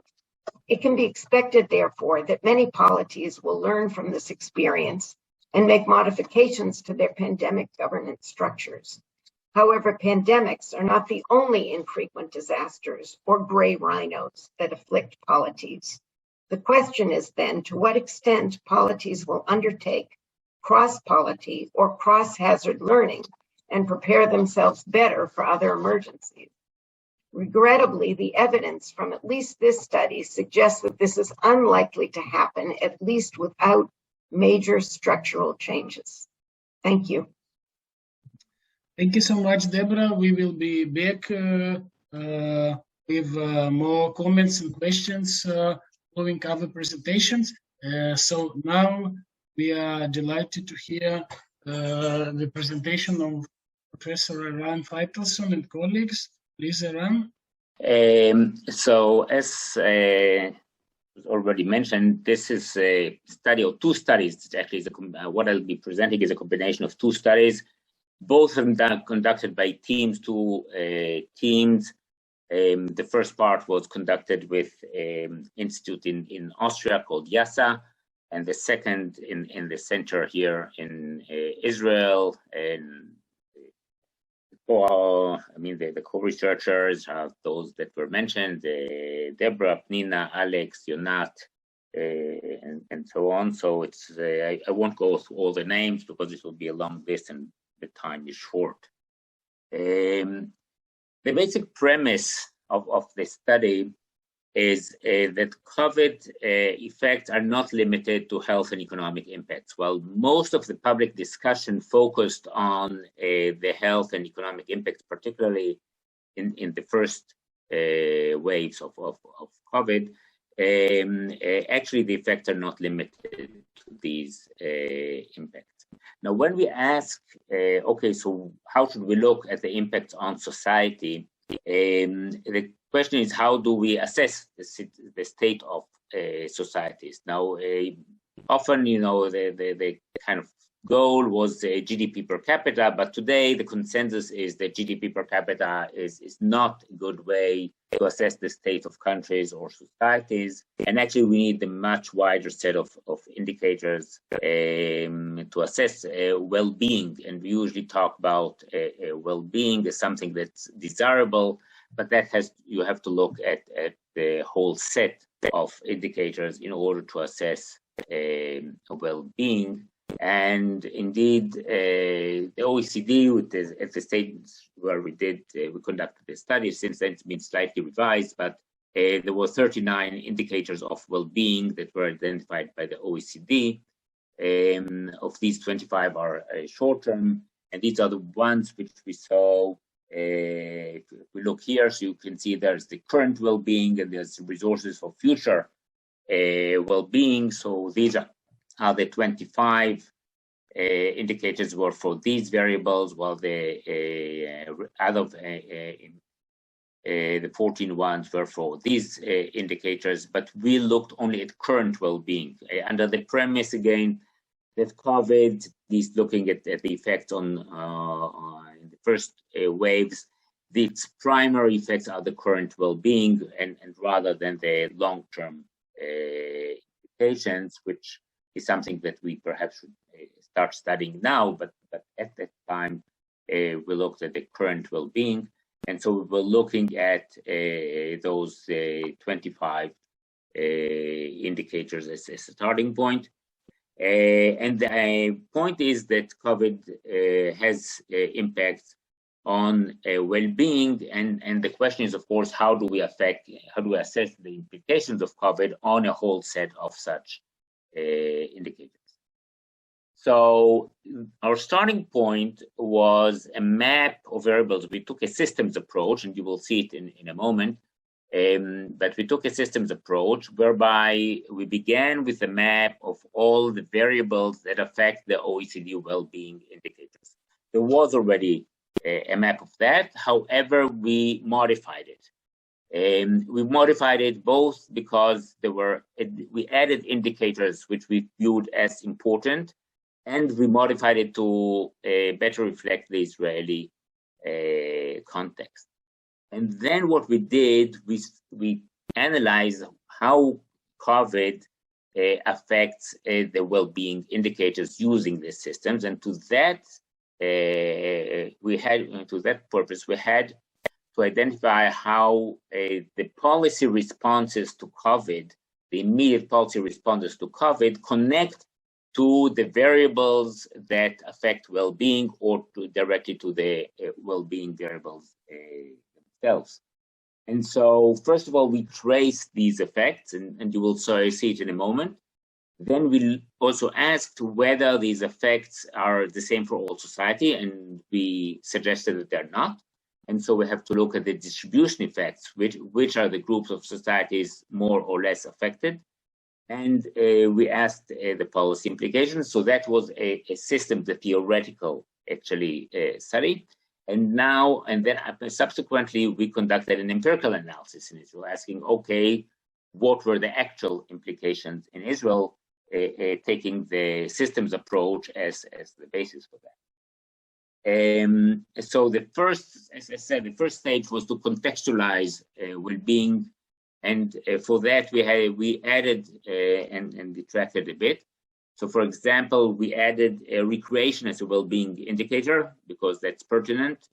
It can be expected, therefore, that many polities will learn from this experience and make modifications to their pandemic governance structures. However, pandemics are not the only infrequent disasters or gray rhinos that afflict polities. The question is then, to what extent polities will undertake cross-polity or cross-hazard learning and prepare themselves better for other emergencies. Regrettably, the evidence from at least this study suggests that this is unlikely to happen, at least without major structural changes. Thank you. Thank you so much, Deborah. We will be back with more comments and questions following our presentations. So now we are delighted to hear the presentation of Professor Eran Feitelson and colleagues. Please, Eran. So as was already mentioned, this is a study of two studies. Actually, what I'll be presenting is a combination of two studies. Both of them conducted by two teams. The first part was conducted with an institute in Austria called YASA, and the second in the center here in Israel. And the co-researchers are those that were mentioned: Deborah, Pnina, Alex, Yonat, and so on. So it's I won't go through all the names because this will be a long list and the time is short. The basic premise of the study is that COVID effects are not limited to health and economic impacts. While most of the public discussion focused on the health and economic impacts, particularly in the first waves of COVID, actually the effects are not limited to these impacts. Now, when we ask, okay, so how should we look at the impacts on society? The question is, how do we assess the state of societies? Now, often, the kind of goal was GDP per capita, but today the consensus is that GDP per capita is not a good way to assess the state of countries or societies. And actually, we need a much wider set of indicators to assess well-being. And we usually talk about well-being as something that's desirable, but you have to look at the whole set of indicators in order to assess well-being. And indeed, the OECD, at the stage where we conducted the study, since then it's been slightly revised, but there were 39 indicators of well-being that were identified by the OECD. Of these, 25 are short-term, and these are the ones which we saw. If we look here, so you can see there's the current well-being and there's resources for future well-being. So these are the 25 indicators were for these variables, while the the 14 ones were for these indicators, but we looked only at current well-being under the premise again that COVID is looking at the effects on the first waves. Its primary effects are the current well-being, and rather than the long-term implications, which is something that we perhaps should start studying now, but at that time we looked at the current well-being. And so we were looking at those 25 indicators as a starting point. And the point is that COVID has impacts on well-being, and the question is, of course, how do we assess the implications of COVID on a whole set of such indicators? So our starting point was a map of variables. We took a systems approach, and you will see it in a moment. But we took a systems approach whereby we began with a map of all the variables that affect the OECD well-being indicators. There was already a map of that. However, we modified it. We modified it both because we added indicators which we viewed as important, and we modified it to better reflect the Israeli context. And then what we did, we analyzed how COVID affects the well-being indicators using these systems, and to that purpose, we had to identify how the policy responses to COVID, the immediate policy responses to COVID, connect to the variables that affect well-being or directly to the well-being variables themselves. And so, first of all, we trace these effects, and you will see it in a moment. Then we'll also ask whether these effects are the same for all society, and we suggested that they're not. And so we have to look at the distribution effects, which are the groups of societies more or less affected. And we asked the policy implications. So that was a system, the theoretical actually study. And then subsequently, we conducted an empirical analysis in Israel, asking, okay, what were the actual implications in Israel, taking the systems approach as the basis for that. So the first, as I said, the first stage was to contextualize well-being, and for that we added and detracted a bit. So, for example, we added recreation as a well-being indicator because that's pertinent,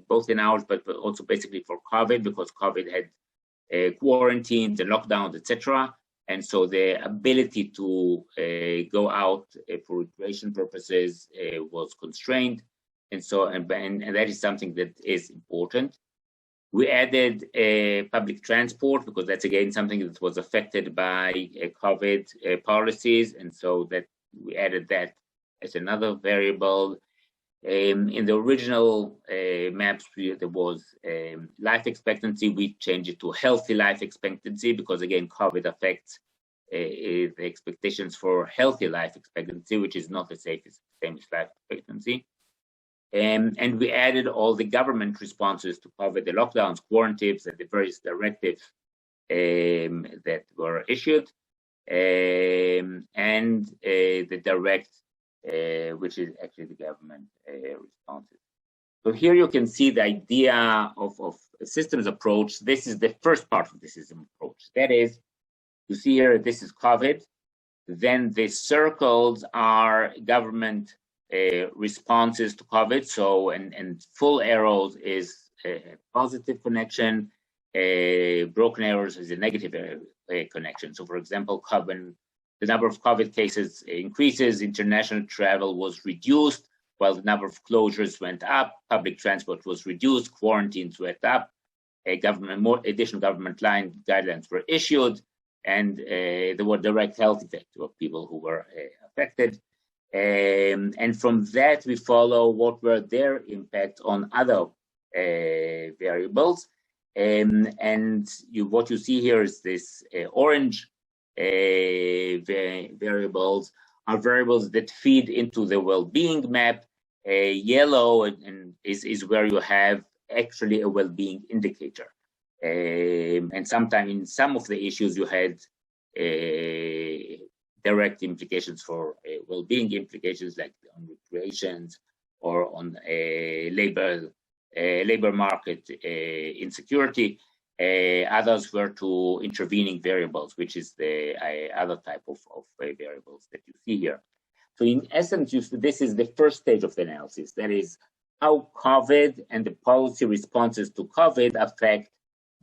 both in ours, but also basically for COVID, because COVID had quarantines and lockdowns, etc. And so the ability to go out for recreation purposes was constrained, and so and that is something that is important. We added public transport because that's again something that was affected by COVID policies, and so that we added that as another variable. In the original maps, there was life expectancy. We changed it to healthy life expectancy because again, COVID affects the expectations for healthy life expectancy, which is not the same as life expectancy. And we added all the government responses to COVID, the lockdowns, quarantines, and the various directives that were issued, and the direct, which is actually the government responses. So here you can see the idea of a systems approach. This is the first part of the system approach. That is, you see here, this is COVID. Then the circles are government responses to COVID. So, and full arrows is a positive connection, broken arrows is a negative connection. So, for example, when the number of COVID cases increases, international travel was reduced, while the number of closures went up, public transport was reduced, quarantines went up, more additional government guidelines were issued, and there were direct health effects of people who were affected. And from that, we follow what were their impact on other variables. And what you see here is this orange variables are variables that feed into the well-being map. Yellow is where you have actually a well-being indicator. And sometimes in some of the issues you had direct implications for well-being implications, like on recreations or on labor market insecurity. Others were to intervening variables, which is the other type of variables that you see here. So in essence, this is the first stage of the analysis. That is how COVID and the policy responses to COVID affect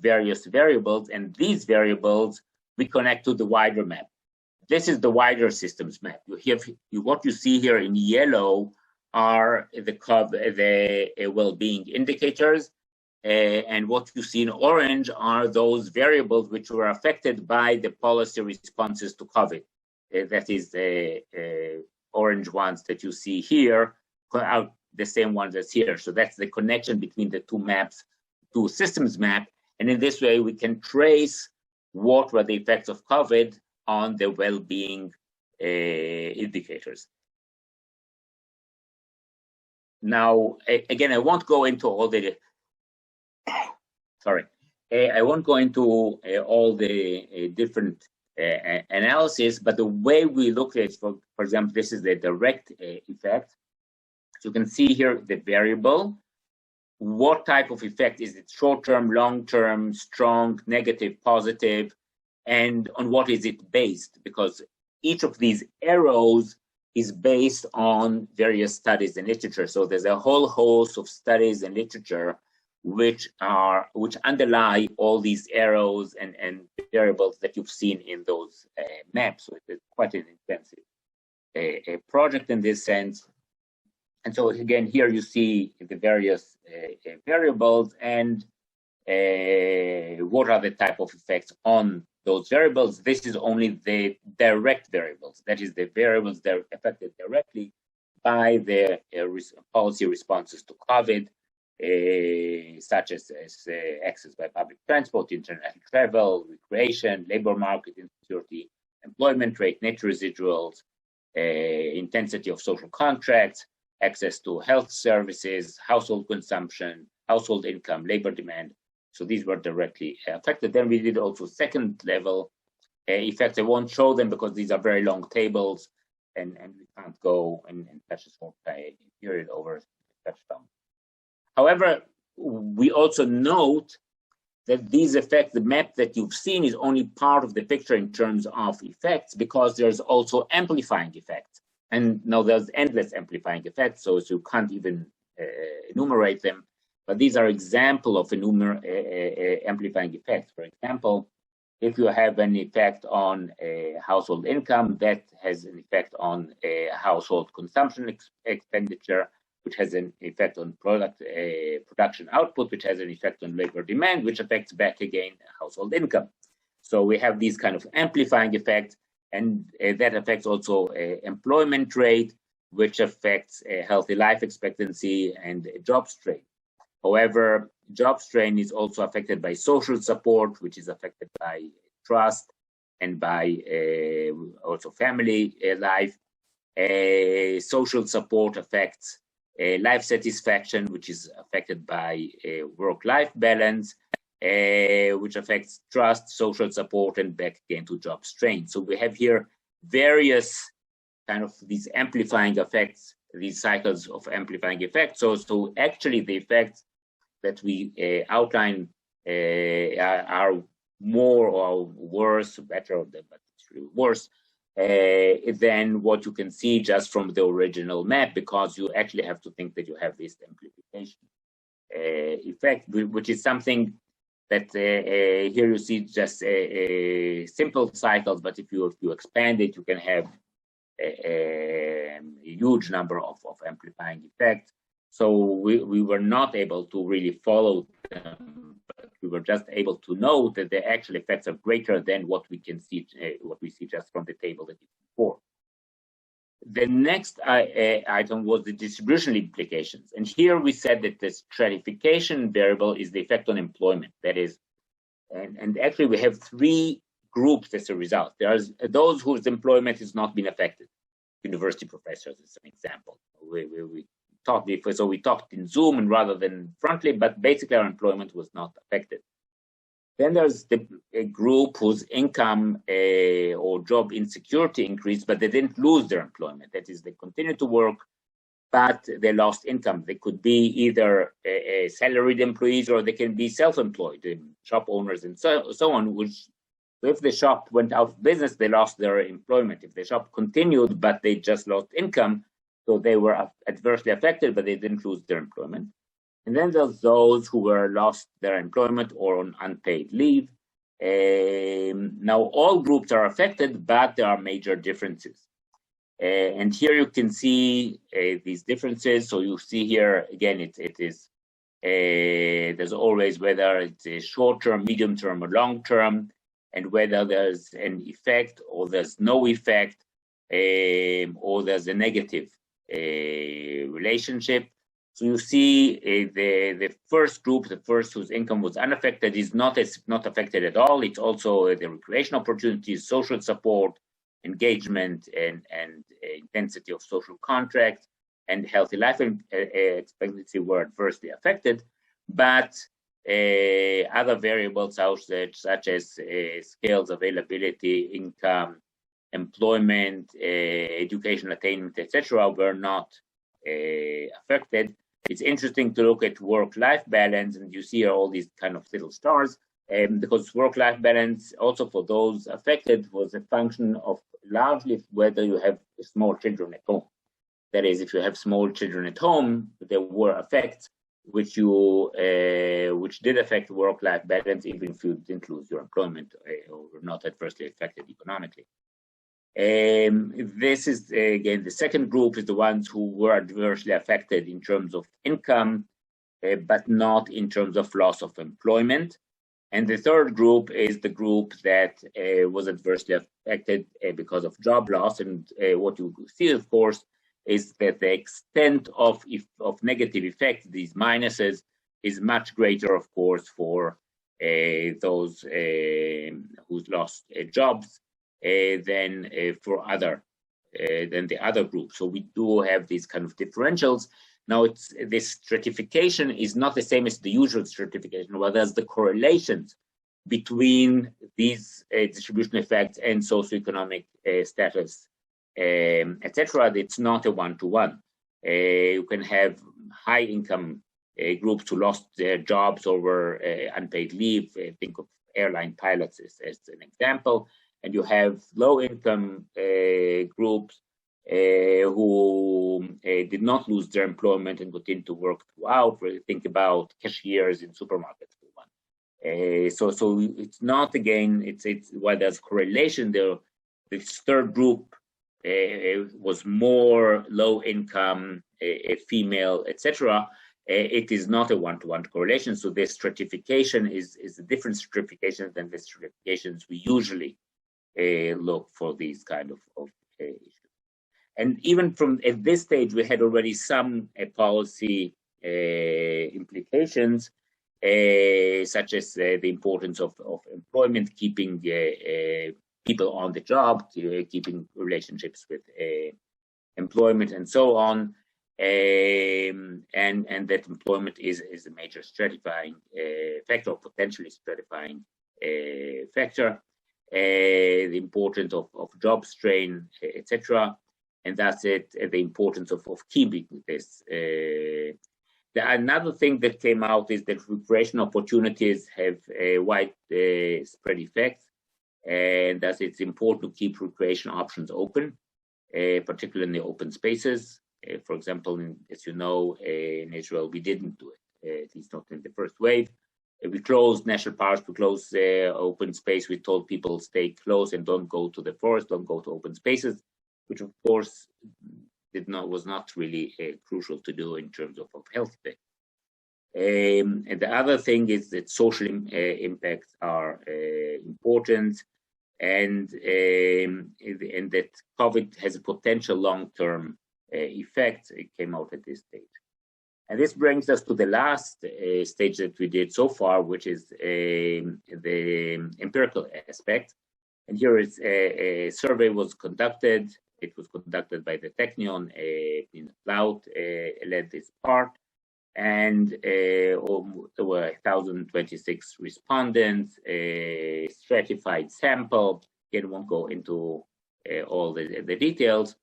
various variables, and these variables we connect to the wider map. This is the wider systems map. What you see here in yellow are the well-being indicators, and what you see in orange are those variables which were affected by the policy responses to COVID. That is the orange ones that you see here are the same ones as here. So that's the connection between the two maps, two systems map, and in this way we can trace what were the effects of COVID on the well-being indicators. Now, again, I won't go into all the, I won't go into all the different analysis, but the way we look at it, for example, this is the direct effect. So you can see here the variable. What type of effect is it? Short-term, long-term, strong, negative, positive, and on what is it based? Because each of these arrows is based on various studies and literature. So there's a whole host of studies and literature which underlie all these arrows and variables that you've seen in those maps. So it's quite an intensive project in this sense. And so again, here you see the various variables, and what are the type of effects on those variables. This is only the direct variables, that is the variables that are affected directly by the policy responses to COVID, such as access by public transport, international travel, recreation, labor market insecurity, employment rate, net residuals, intensity of social contracts, access to health services, household consumption, household income, labor demand. So these were directly affected. Then we did also second level effects. I won't show them because these are very long tables, and we can't go in such a short period over such time. However, we also note that these effects, the map that you've seen, is only part of the picture in terms of effects, because there's also amplifying effects. And now there's endless amplifying effects, so you can't even enumerate them. But these are examples of amplifying effects. For example, if you have an effect on household income, that has an effect on household consumption expenditure, which has an effect on production output, which has an effect on labor demand, which affects back again household income. So we have these kind of amplifying effects, and that affects also employment rate, which affects healthy life expectancy and job strain. However, job strain is also affected by social support, which is affected by trust and by also family life. Social support affects life satisfaction, which is affected by work-life balance, which affects trust, social support, and back again to job strain. So we have here various kind of these amplifying effects, these cycles of amplifying effects. So actually the effects that we outline are more or worse, better, but it's really worse than what you can see just from the original map, because you actually have to think that you have this amplification effect, which is something that here you see just simple cycles, but if you expand it, you can have a huge number of amplifying effects. So we were not able to really follow them, but we were just able to know that the actual effects are greater than what we can see, what we see just from the table that you before. The next item was the distribution implications, and here we said that the stratification variable is the effect on employment. That is, and actually we have three groups as a result. There's those whose employment has not been affected. University professors is an example. We talked in Zoom and rather than frontally, but basically our employment was not affected. Then there's a group whose income or job insecurity increased, but they didn't lose their employment. That is, they continued to work, but they lost income. They could be either salaried employees or they can be self-employed, shop owners and so on, which if the shop went out of business, they lost their employment. If the shop continued, but they just lost income, so they were adversely affected, but they didn't lose their employment. And then there's those who were lost their employment or on unpaid leave. Now all groups are affected, but there are major differences. And here you can see these differences. So you see here, again, it is, there's always whether it's a short-term, medium-term, or long-term, and whether there's an effect or there's no effect, or there's a negative relationship. So you see the first group, the first whose income was unaffected, is not affected at all. It's also the recreation opportunities, social support, engagement, and intensity of social contracts, and healthy life expectancy were adversely affected. But other variables such as skills availability, income, employment, education attainment, etc., were not affected. It's interesting to look at work-life balance, and you see all these kind of little stars, because work-life balance, also for those affected, was a function of largely whether you have small children at home. That is, if you have small children at home, there were effects which did affect work-life balance, even if you didn't lose your employment or were not adversely affected economically. This is, again, the second group is the ones who were adversely affected in terms of income, but not in terms of loss of employment. And the third group is the group that was adversely affected because of job loss. And what you see, of course, is that the extent of negative effects, these minuses, is much greater, of course, for those who's lost jobs than for than the other groups. So we do have these kind of differentials. Now, this stratification is not the same as the usual stratification, but there's the correlations between these distribution effects and socioeconomic status, etc. It's not a one-to-one. You can have high-income groups who lost their jobs over unpaid leave. Think of airline pilots as an example. And you have low-income groups who did not lose their employment and continued to work throughout. Think about cashiers in supermarkets, for one. So it's not, again, it's while there's correlation there, this third group was more low-income, female, etc. It is not a one-to-one correlation. So this stratification is a different stratification than the stratifications we usually look for these kind of issues. And even from at this stage, we had already some policy implications, such as the importance of employment, keeping people on the job, keeping relationships with employment, and so on, and that employment is a major stratifying factor, or potentially stratifying factor. The importance of job strain, etc., and that's it. The importance of keeping this. Another thing that came out is that recreation opportunities have a widespread effects, and that it's important to keep recreation options open, particularly in the open spaces. For example, as you know, in Israel, we didn't do it, at least not in the first wave. We closed national parks, we closed open space. We told people stay close and don't go to the forest, don't go to open spaces, which of course was not really crucial to do in terms of health effects. And the other thing is that social impacts are important, and that COVID has a potential long-term effect. It came out at this stage. And this brings us to the last stage that we did so far, which is the empirical aspect. And here is a survey was conducted. It was conducted by the Technion. In Cloud led this part. And there were 1,026 respondents, a stratified sample. Again, won't go into all the details.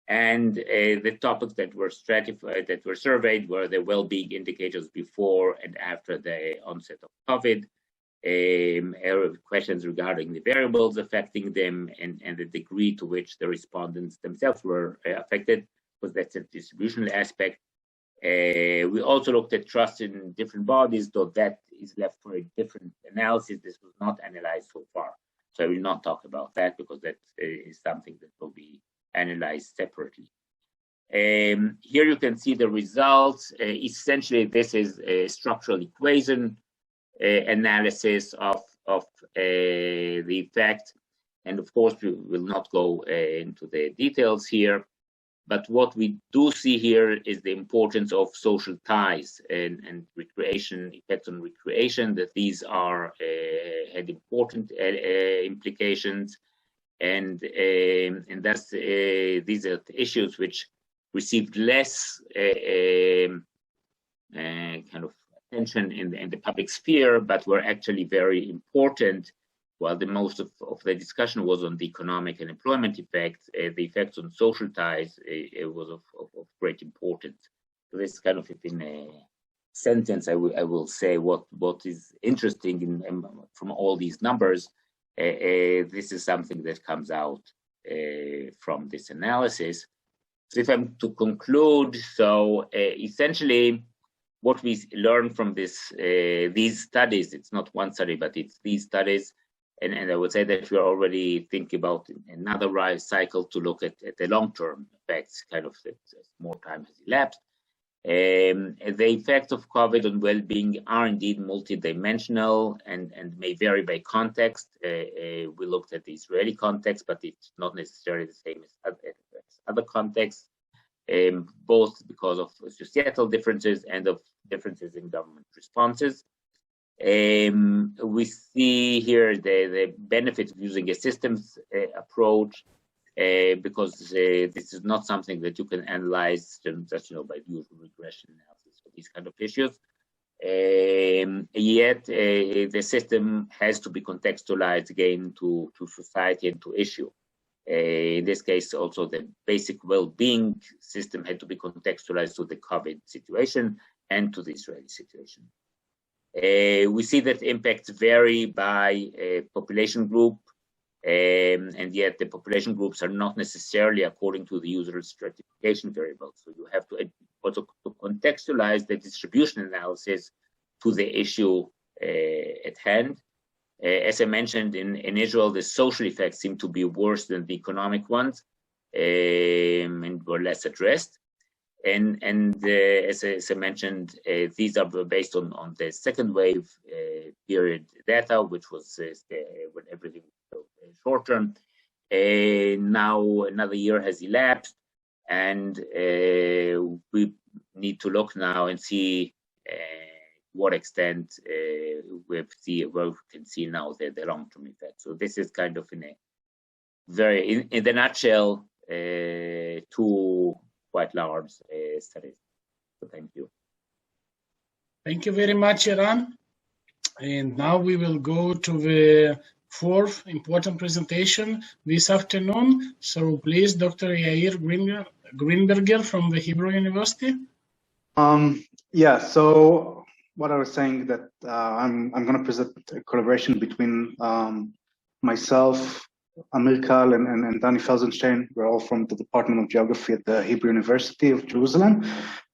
And the topics that were stratified, that were surveyed, were the well-being indicators before and after the onset of COVID, questions regarding the variables affecting them, and the degree to which the respondents themselves were affected, because that's a distributional aspect. We also looked at trust in different bodies, though that is left for a different analysis. This was not analyzed so far. So I will not talk about that, because that is something that will be analyzed separately. Here you can see the results. Essentially, this is a structural equation analysis of the effect. And of course, we will not go into the details here. But what we do see here is the importance of social ties and recreation, effects on recreation, that these are had important implications. And that's these are the issues which received less kind of attention in the public sphere, but were actually very important. While the most of the discussion was on the economic and employment effects, the effects on social ties it was of great importance. So this kind of in a sentence, I will say what is interesting from all these numbers. This is something that comes out from this analysis. So if I'm to conclude, so essentially what we learned from these studies, it's not one study, but it's these studies, and I would say that we are already thinking about another rise cycle to look at the long-term effects, kind of as more time has elapsed. The effects of COVID on well-being are indeed multidimensional and may vary by context. We looked at the Israeli context, but it's not necessarily the same as other contexts, both because of societal differences and of differences in government responses. We see here the benefit of using a systems approach, because this is not something that you can analyze just by the usual regression analysis for these kind of issues. Yet the system has to be contextualized again to society and to issue. In this case, also the basic well-being system had to be contextualized to the COVID situation and to the Israeli situation. We see that impacts vary by population group, and yet the population groups are not necessarily according to the usual stratification variables. So you have to also contextualize the distribution analysis to the issue at hand. As I mentioned, in Israel, the social effects seem to be worse than the economic ones, and were less addressed. And as I mentioned, these are based on the second wave period data, which was when everything was short term. Now another year has elapsed, and we need to look now and see what extent we can see now the long-term effect. So this is kind of in the nutshell, two quite large studies. So thank you. Thank you very much, Eran. And now we will go to the fourth important presentation this afternoon. So please, Dr. Yair Grinberger from the Hebrew University. Yeah, so what I was saying that I'm going to present a collaboration between myself, Amir, Kahal, and Danny Felsenstein. We're all from the Department of Geography at the Hebrew University of Jerusalem.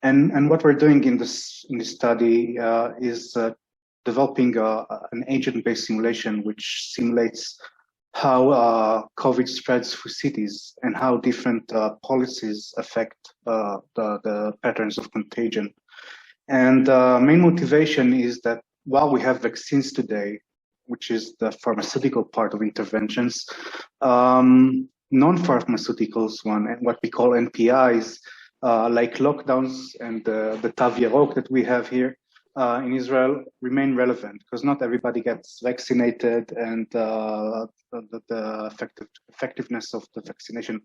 And what we're doing in this study is developing an agent-based simulation which simulates how COVID spreads through cities and how different policies affect the patterns of contagion. And main motivation is that while we have vaccines today, which is the pharmaceutical part of interventions, non-pharmaceuticals one, and what we call NPIs, like lockdowns and the Tav Yarok that we have here in Israel, remain relevant because not everybody gets vaccinated, and the effectiveness of the vaccination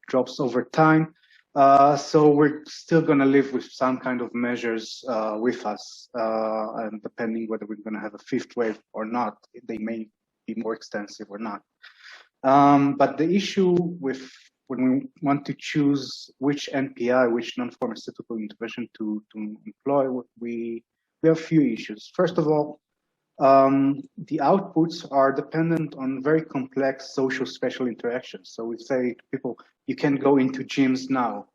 drops over time. So we're still going to live with some kind of measures with us, and depending whether we're going to have a fifth wave or not, they may be more extensive or not. But the issue with when we want to choose which NPI, which non-pharmaceutical intervention to employ, we have a few issues. First of all, the outputs are dependent on very complex social spatial interactions. So we say to people, you can go into gyms now.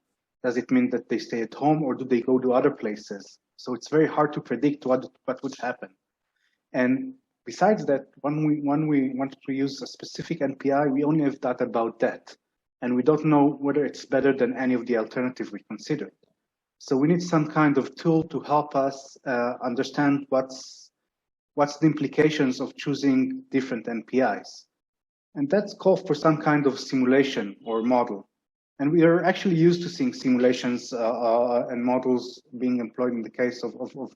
Does it mean that they stay at home or do they go to other places? So it's very hard to predict what would happen. And besides that, when we want to use a specific NPI, we only have data about that. And we don't know whether it's better than any of the alternatives we considered. So we need some kind of tool to help us understand what's the implications of choosing different NPIs. And that's called for some kind of simulation or model. And we are actually used to seeing simulations and models being employed in the case of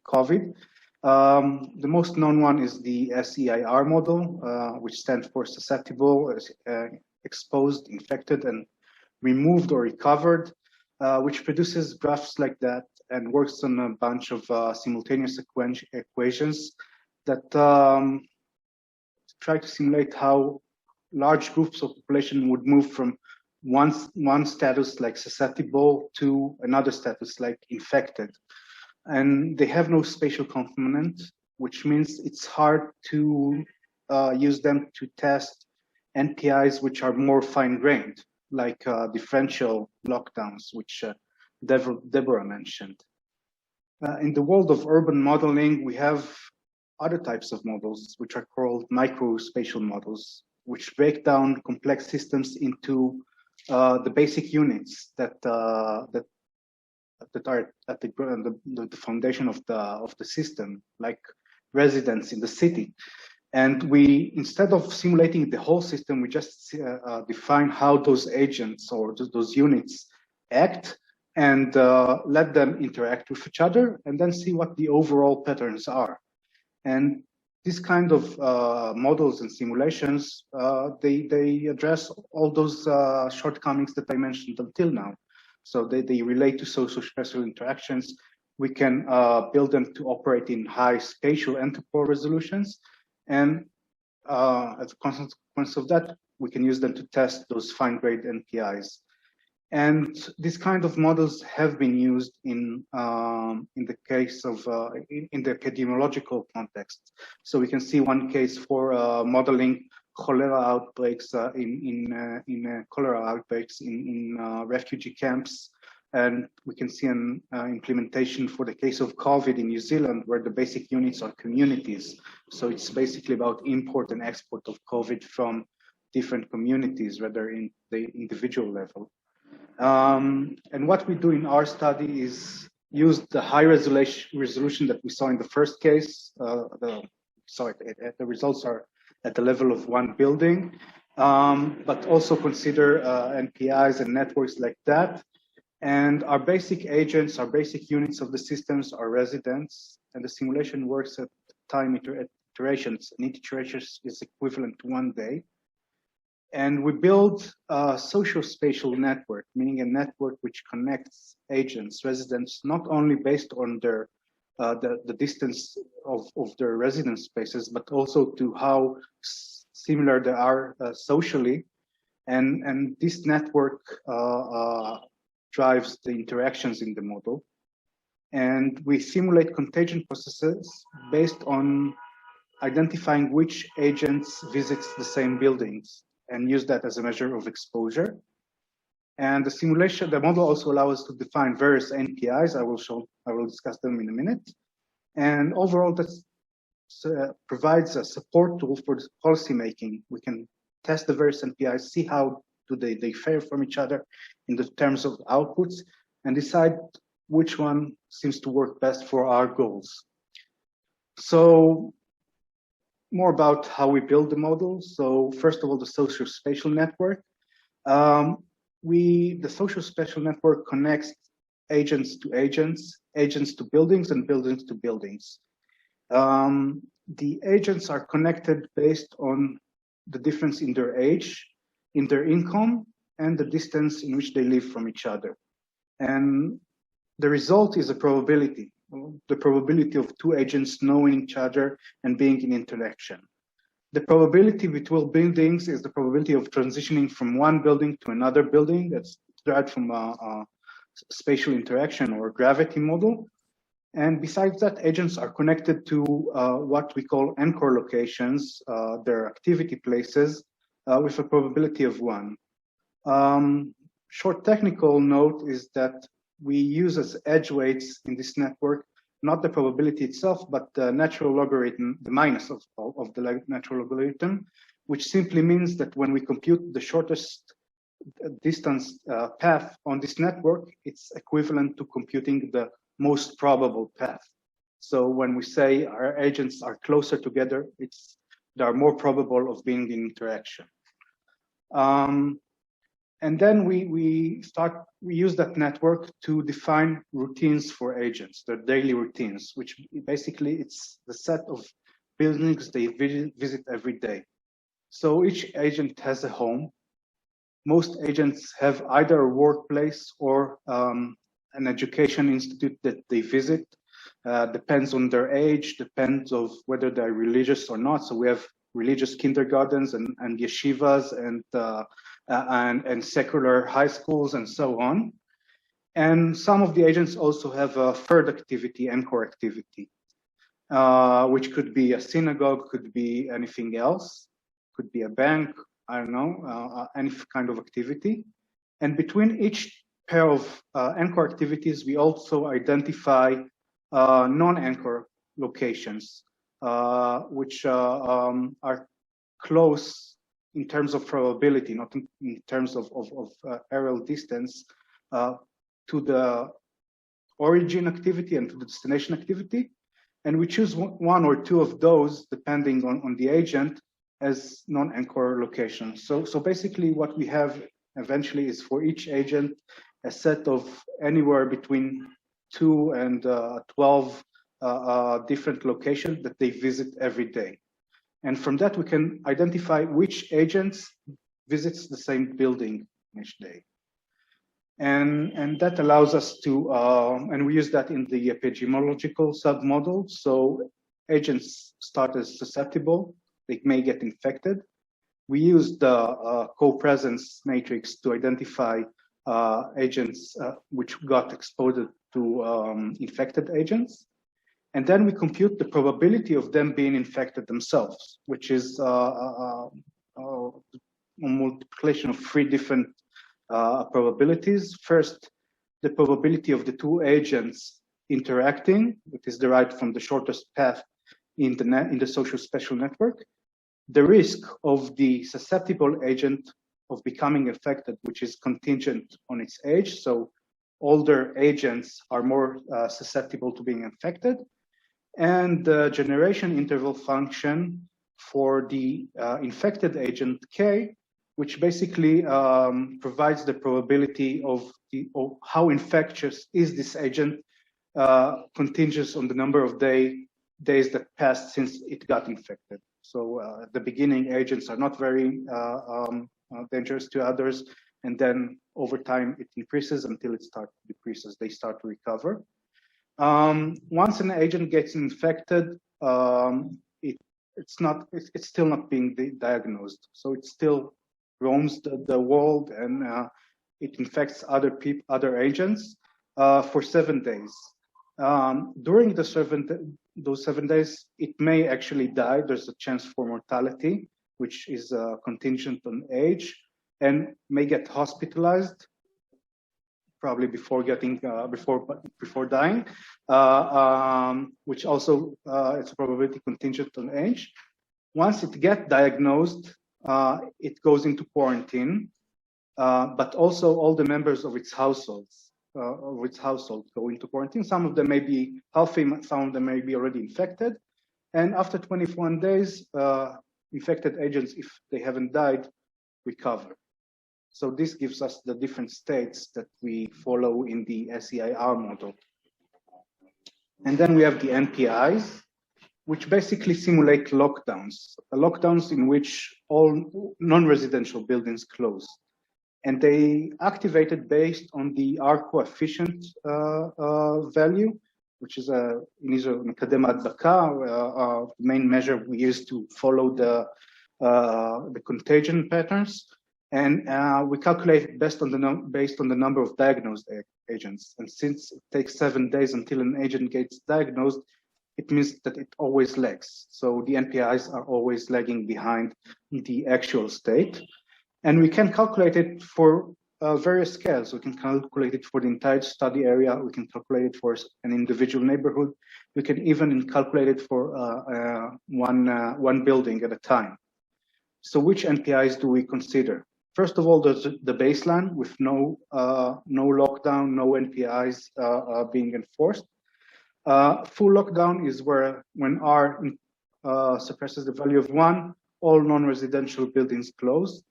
COVID. The most known one is the SEIR model, which stands for susceptible, exposed, infected, and removed or recovered, which produces graphs like that and works on a bunch of simultaneous equations that try to simulate how large groups of population would move from one status like susceptible to another status like infected. And they have no spatial component, which means it's hard to use them to test NPIs which are more fine-grained, like differential lockdowns, which Deborah mentioned. In the world of urban modeling, we have other types of models, which are called microspatial models, which break down complex systems into the basic units that that are at the foundation of the system, like residents in the city. And we, instead of simulating the whole system, we just define how those agents or those units act and let them interact with each other, and then see what the overall patterns are. And this kind of models and simulations, they address all those shortcomings that I mentioned until now. So they relate to social-spatial interactions. We can build them to operate in high spatial and temporal resolutions. And as a consequence of that, we can use them to test those fine-grained NPIs. And these kind of models have been used in the case of in the epidemiological context. So we can see one case for modeling cholera outbreaks in cholera outbreaks in refugee camps, and we can see an implementation for the case of COVID in New Zealand, where the basic units are communities. So it's basically about import and export of COVID from different communities, rather in the individual level. And what we do in our study is use the high resolution that we saw in the first case. The results are at the level of one building, but also consider NPIs and networks like that. And our basic agents, our basic units of the systems are residents, and the simulation works at time iterations, and each iteration is equivalent to 1 day. And we build a social spatial network, meaning a network which connects agents, residents, not only based on their the distance of their residence spaces, but also to how similar they are socially. And this network drives the interactions in the model. And we simulate contagion processes based on identifying which agents visits the same buildings, and use that as a measure of exposure. And the simulation, the model also allows us to define various NPIs. I will discuss them in a minute. And overall, that provides a support tool for the policy making. We can test the various NPIs, see how do they differ from each other in the terms of outputs, and decide which one seems to work best for our goals. So, more about how we build the model. So first of all, the social spatial network. The social spatial network connects agents to agents, agents to buildings, and buildings to buildings. The agents are connected based on the difference in their age, in their income, and the distance in which they live from each other. And the result is a probability. The probability of two agents knowing each other and being in interaction. The probability between buildings is the probability of transitioning from one building to another building. That's derived from a spatial interaction or gravity model. And besides that, agents are connected to what we call anchor locations, their activity places, with a probability of 1. Short technical note is that we use as edge weights in this network not the probability itself, but the natural logarithm, the minus of the natural logarithm, which simply means that when we compute the shortest distance path on this network, it's equivalent to computing the most probable path. So when we say our agents are closer together, they are more probable of being in interaction. And then we use that network to define routines for agents, their daily routines, which basically it's the set of buildings they visit every day. So each agent has a home. Most agents have either a workplace or an education institute that they visit. Depends on their age, depends on whether they're religious or not. So we have religious kindergartens and yeshivas and secular high schools and so on. And some of the agents also have a third activity, anchor activity, which could be a synagogue, could be anything else, could be a bank, I don't know, any kind of activity. And between each pair of anchor activities, we also identify non-anchor locations, which are close in terms of probability, not in terms of aerial distance, to the origin activity and to the destination activity. And we choose one or two of those, depending on the agent, as non-anchor locations. So basically what we have eventually is for each agent, a set of anywhere between 2 and 12 different locations that they visit every day. And from that, we can identify which agents visits the same building each day. And that allows us to, and we use that in the epidemiological submodel. So agents start as susceptible, they may get infected. We use the co-presence matrix to identify agents which got exposed to infected agents. And then we compute the probability of them being infected themselves, which is a multiplication of 3 different probabilities. First, the probability of the 2 agents interacting, which is derived from the shortest path in the social spatial network. The risk of the susceptible agent of becoming infected, which is contingent on its age. So older agents are more susceptible to being infected. And the generation interval function for the infected agent K, which basically provides the probability of how infectious is this agent, contingent on the number of days that passed since it got infected. So at the beginning, agents are not very dangerous to others, and then over time it increases until it starts to decrease as they start to recover. Once an agent gets infected, it's still not being diagnosed. So it still roams the world and it infects other agents for 7 days. During those 7 days, it may actually die. There's a chance for mortality, which is contingent on age, and may get hospitalized, probably before dying, which also it's a probability contingent on age. Once it gets diagnosed, it goes into quarantine, but also all the members of its household go into quarantine. Some of them may be healthy, some of them may be already infected. And after 21 days, infected agents, if they haven't died, recover. So this gives us the different states that we follow in the SEIR model. And then we have the NPIs, which basically simulate lockdowns in which all non-residential buildings close. And they activated based on the R coefficient value, which is in Israel, Makadem Adbaka, the main measure we use to follow the contagion patterns. And we calculate based on the number of diagnosed agents. And since it takes 7 days until an agent gets diagnosed, it means that it always lags. So the NPIs are always lagging behind the actual state. And we can calculate it for various scales. We can calculate it for the entire study area. We can calculate it for an individual neighborhood. We can even calculate it for one building at a time. So which NPIs do we consider? First of all, there's the baseline with no lockdown, no NPIs being enforced. Full lockdown is when R suppresses the value of 1, all non-residential buildings close.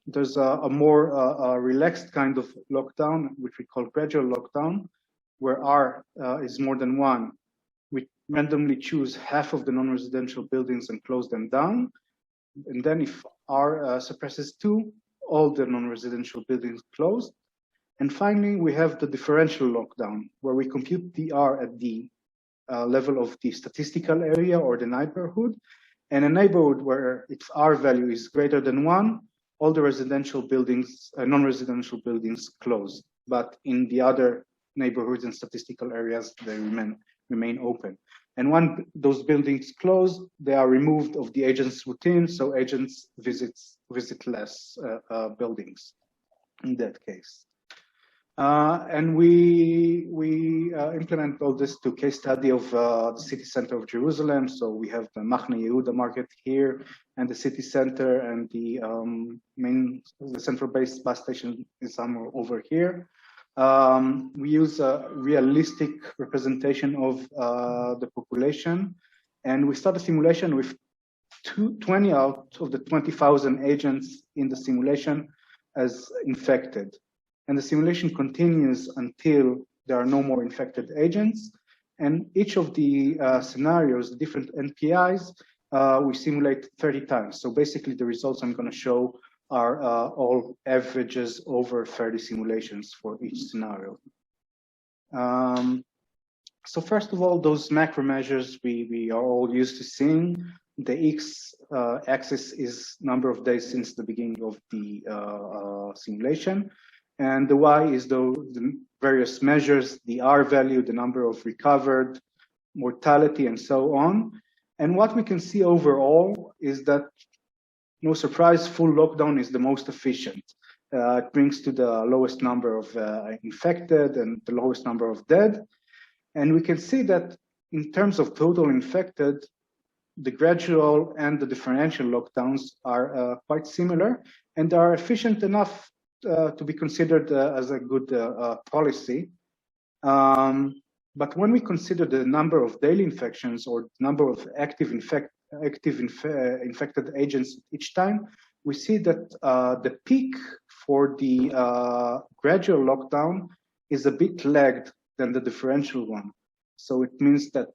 There's a more relaxed kind of lockdown, which we call gradual lockdown, where R is more than 1. We randomly choose half of the non-residential buildings and close them down. And then if R suppresses 2, all the non-residential buildings close. And finally, we have the differential lockdown, where we compute the R at the level of the statistical area or the neighborhood. And a neighborhood where its R value is greater than 1, all the residential buildings, non-residential buildings close. But in the other neighborhoods and statistical areas, they remain open. And when those buildings close, they are removed of the agent's routine, so agents visit less buildings in that case. And we implement all this to case study of the city center of Jerusalem. So we have the Machne Yehuda market here, and the city center, and the central base bus station is somewhere over here. We use a realistic representation of the population, and we start a simulation with 20 out of the 20,000 agents in the simulation as infected. And the simulation continues until there are no more infected agents. And each of the scenarios, the different NPIs, we simulate 30 times. So basically the results I'm going to show are all averages over 30 simulations for each scenario. So first of all, those macro measures we are all used to seeing. The x-axis is number of days since the beginning of the simulation, and the y is the various measures, the R value, the number of recovered, mortality, and so on. And what we can see overall is that, no surprise, full lockdown is the most efficient. It brings to the lowest number of infected and the lowest number of dead. And we can see that in terms of total infected, the gradual and the differential lockdowns are quite similar, and they are efficient enough to be considered as a good policy. But when we consider the number of daily infections or number of active infected agents each time, we see that the peak for the gradual lockdown is a bit lagged than the differential one. So it means that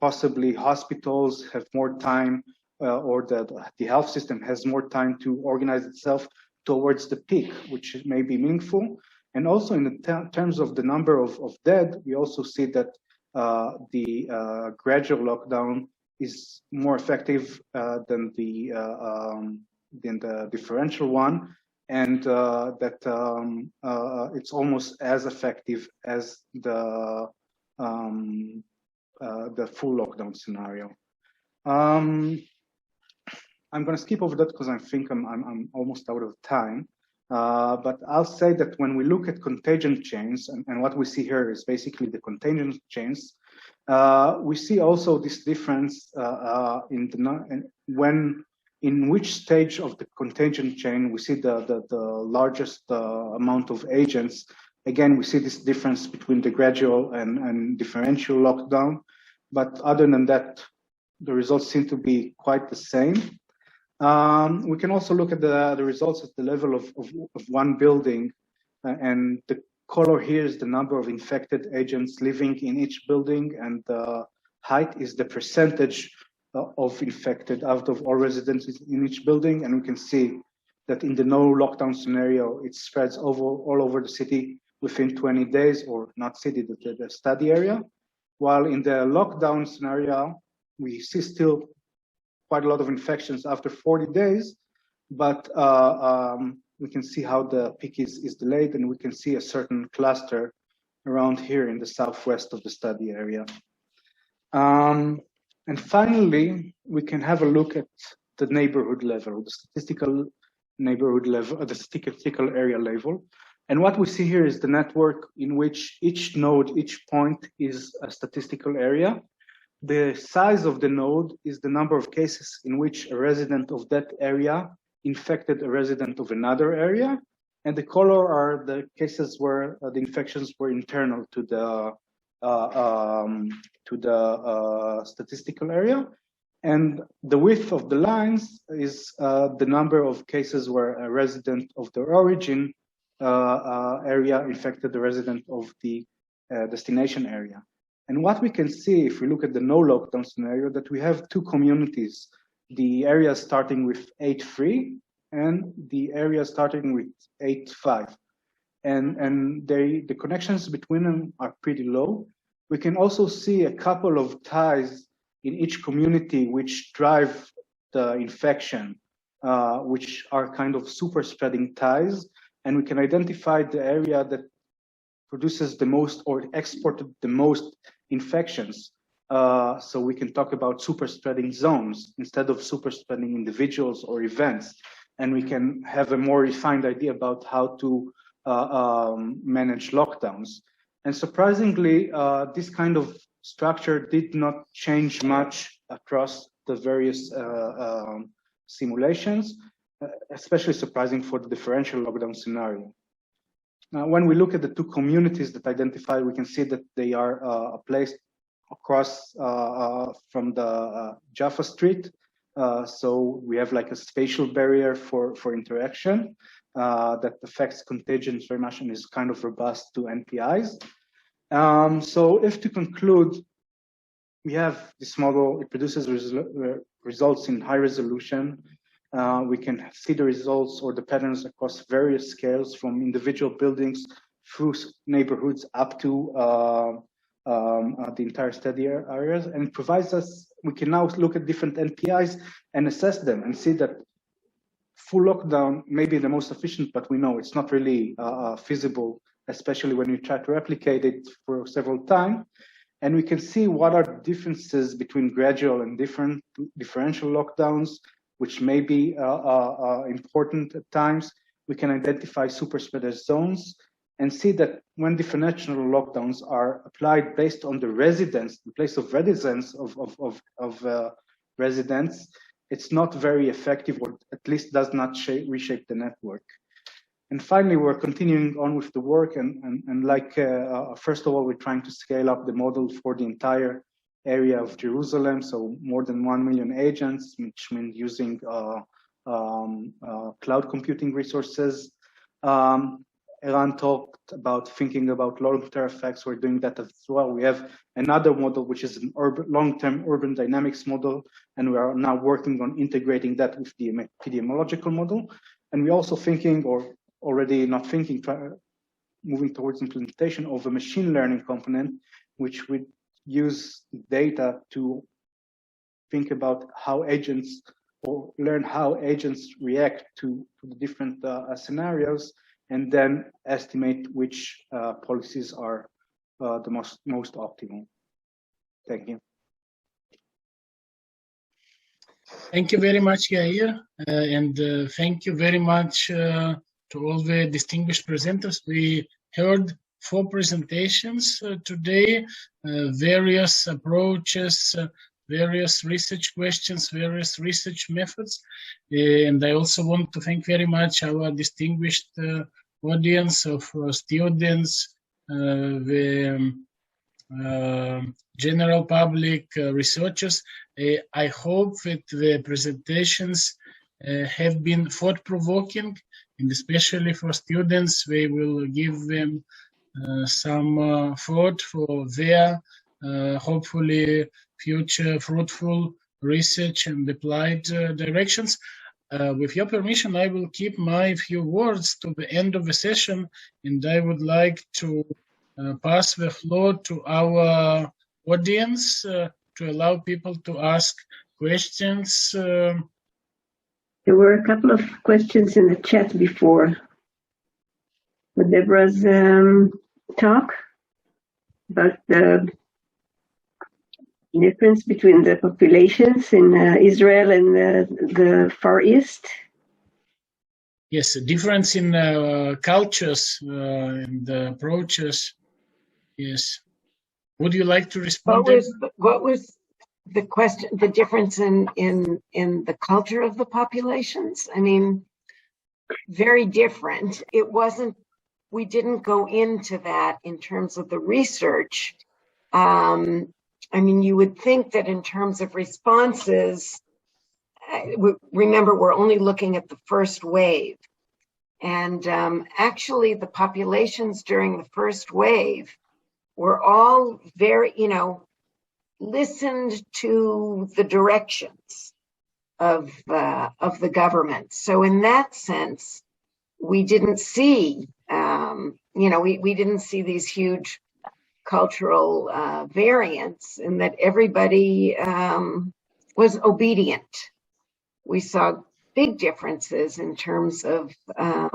possibly hospitals have more time or the health system has more time to organize itself towards the peak, which may be meaningful. And also in the terms of the number of dead, we also see that the gradual lockdown is more effective than the differential one, and that it's almost as effective as the full lockdown scenario. I'm going to skip over that because I think I'm almost out of time. But I'll say that when we look at contagion chains, and what we see here is basically the contagion chains, we see also this difference in which stage of the contagion chain we see the largest amount of agents. Again, we see this difference between the gradual and differential lockdown. But other than that, the results seem to be quite the same. We can also look at the results at the level of one building, and the color here is the number of infected agents living in each building, and the height is the percentage of infected out of all residents in each building. And we can see that in the no lockdown scenario, it spreads all over the city within 20 days, or not city, the study area. While in the lockdown scenario, we see still quite a lot of infections after 40 days, but we can see how the peak is delayed, and we can see a certain cluster around here in the southwest of the study area. And finally, we can have a look at the neighborhood level, the statistical neighborhood level, the statistical area level. And what we see here is the network in which each node, each point is a statistical area. The size of the node is the number of cases in which a resident of that area infected a resident of another area. And the color are the cases where the infections were internal to the statistical area. And the width of the lines is the number of cases where a resident of the origin area infected the resident of the destination area. And what we can see if we look at the no lockdown scenario, that we have two communities, the area starting with 8.3 and the area starting with 8.5. And the connections between them are pretty low. We can also see a couple of ties in each community which drive the infection, which are kind of super spreading ties. And we can identify the area that produces the most or exported the most infections. So we can talk about super spreading zones instead of super spreading individuals or events. And we can have a more refined idea about how to manage lockdowns. And surprisingly, this kind of structure did not change much across the various simulations, especially surprising for the differential lockdown scenario. When we look at the two communities that identify, we can see that they are placed across from the Jaffa Street. So we have like a spatial barrier for interaction that affects contagions very much and is kind of robust to NPIs. So if to conclude, we have this model, it produces results in high resolution. We can see the results or the patterns across various scales from individual buildings through neighborhoods up to the entire study areas, and it provides us, we can now look at different NPIs and assess them and see that full lockdown may be the most efficient, but we know it's not really feasible, especially when you try to replicate it for several times. And we can see what are the differences between gradual and differential lockdowns, which may be important at times. We can identify super spreader zones and see that when differential lockdowns are applied based on the residence, the place of residence of residents, it's not very effective, or at least does not reshape the network. And finally, we're continuing on with the work, and like, first of all, we're trying to scale up the model for the entire area of Jerusalem, so more than 1 million agents, which means using cloud computing resources. Eran talked about thinking about long-term effects. We're doing that as well. We have another model, which is an long-term urban dynamics model, and we are now working on integrating that with the epidemiological model. And we're also thinking, or already not thinking, moving towards implementation of a machine learning component, which would use data to think about how agents, or learn how agents react to the different scenarios, and then estimate which policies are the most optimal. Thank you. Thank you very much, Yair, and thank you very much to all the distinguished presenters. We heard 4 presentations today, various approaches, various research questions, various research methods. And I also want to thank very much our distinguished audience of students, the general public, researchers. I hope that the presentations have been thought-provoking, and especially for students, they will give them some thought for their hopefully future fruitful research and applied directions. With your permission, I will keep my few words to the end of the session, and I would like to pass the floor to our audience to allow people to ask questions. There were a couple of questions in the chat before Deborah's talk about the difference between the populations in Israel and the Far East. Yes, a difference in cultures and approaches. Yes. Would you like to respond? What was the question? The difference in the culture of the populations? I mean, very different. It wasn't. We didn't go into that in terms of the research. I mean, you would think that in terms of responses, remember, we're only looking at the first wave. And actually, the populations during the first wave were all very, listened to the directions of the government. So in that sense, we didn't see, we didn't see these huge cultural variants, in that everybody was obedient. We saw big differences in terms of the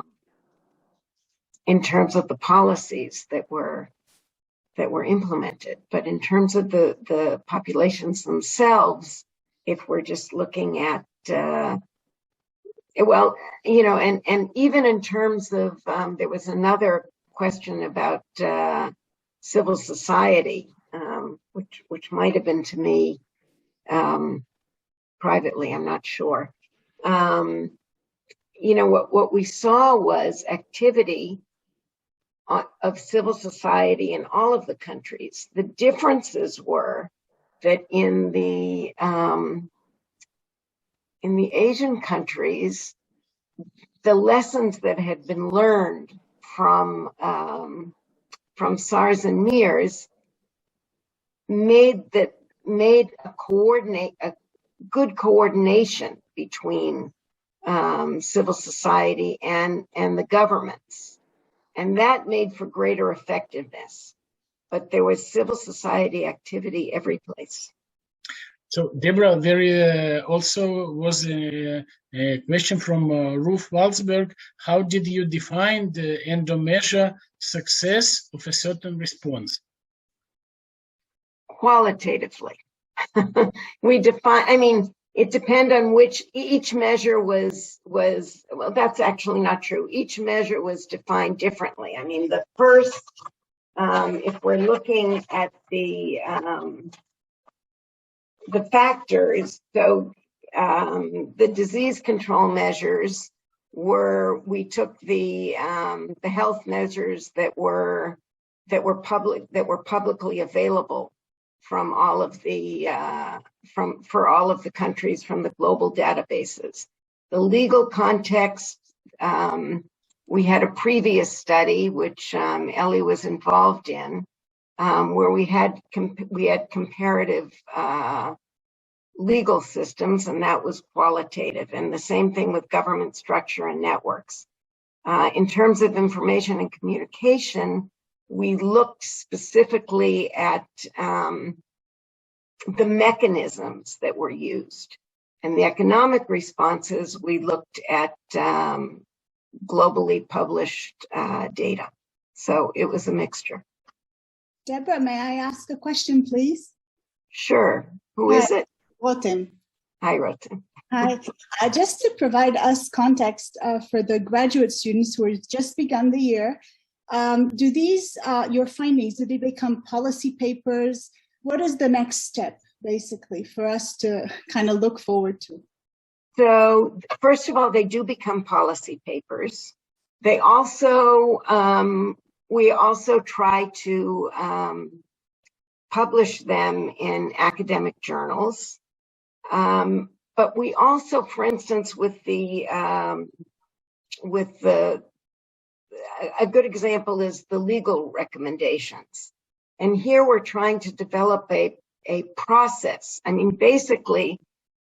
policies that were implemented, but in terms of the populations themselves, if we're just looking at and even in terms of there was another question about civil society, which might have been to me privately, I'm not sure. What we saw was activity of civil society in all of the countries. The differences were that in the Asian countries, the lessons that had been learned from SARS and MERS made a good coordination between civil society and the governments, and that made for greater effectiveness. But there was civil society activity every place. So, Deborah, there also was a question from Ruth Salzberger. How did you define and measure success of a certain response? Qualitatively. We define, it depends on which, each measure was, well, that's actually not true. Each measure was defined differently. The first, if we're looking at the factors, so the disease control measures were, we took the health measures that were publicly available from all of the for all of the countries from the global databases. The legal context, we had a previous study which Ellie was involved in, where we had comparative legal systems, and that was qualitative, and the same thing with government structure and networks. In terms of information and communication, we looked specifically at the mechanisms that were used. And the economic responses, we looked at globally published data. So it was a mixture. Deborah, may I ask a question, please? Sure. Who is it? Rotem. Hi, Rotem. Hi. Just to provide us context for the graduate students who have just begun the year, do these, your findings, do they become policy papers? What is the next step, basically, for us to kind of look forward to? So, first of all, they do become policy papers. They also, we also try to publish them in academic journals. But we also, for instance, with a good example is the legal recommendations. And here we're trying to develop a process. Basically,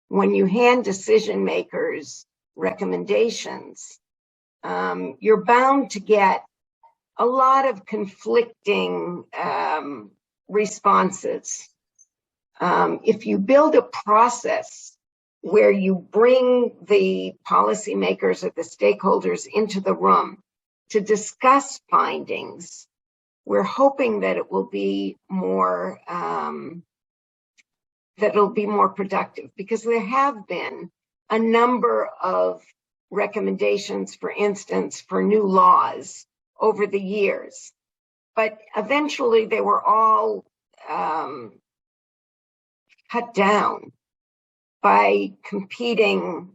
when you hand decision makers recommendations, you're bound to get a lot of conflicting responses. If you build a process where you bring the policymakers or the stakeholders into the room to discuss findings, we're hoping that it will be more productive, because there have been a number of recommendations, for instance, for new laws over the years, but eventually they were all cut down by competing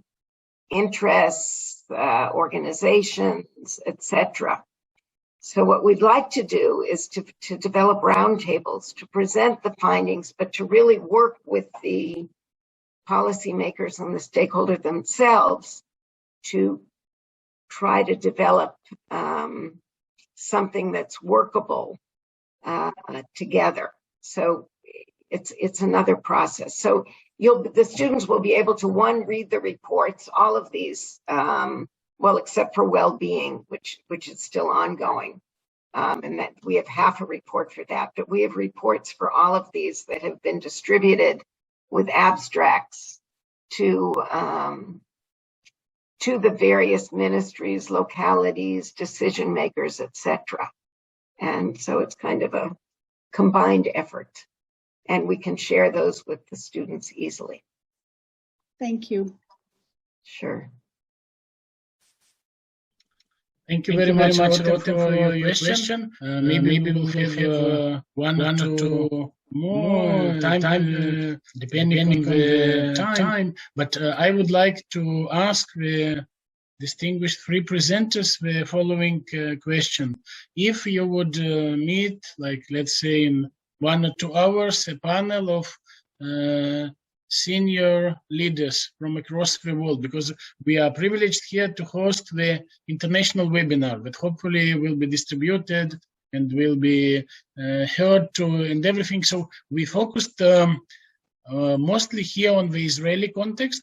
interests, organizations, etc. So what we'd like to do is to develop roundtables, to present the findings, but to really work with the policymakers and the stakeholder themselves to try to develop something that's workable together. So it's another process. So the students will be able to, one, read the reports, all of these, well, except for Wellbeing, which is still ongoing. And that we have half a report for that, but we have reports for all of these that have been distributed with abstracts to the various ministries, localities, decision makers, etc. And so it's kind of a combined effort, and we can share those with the students easily. Thank you. Sure. Thank you very much, Rotem, for your question. Maybe we'll have one or two more time, depending on the time. But I would like to ask the distinguished three presenters the following question. If you would meet, like let's say in 1 or 2 hours, a panel of senior leaders from across the world, because we are privileged here to host the international webinar that hopefully will be distributed and will be heard and everything. So we focused mostly here on the Israeli context,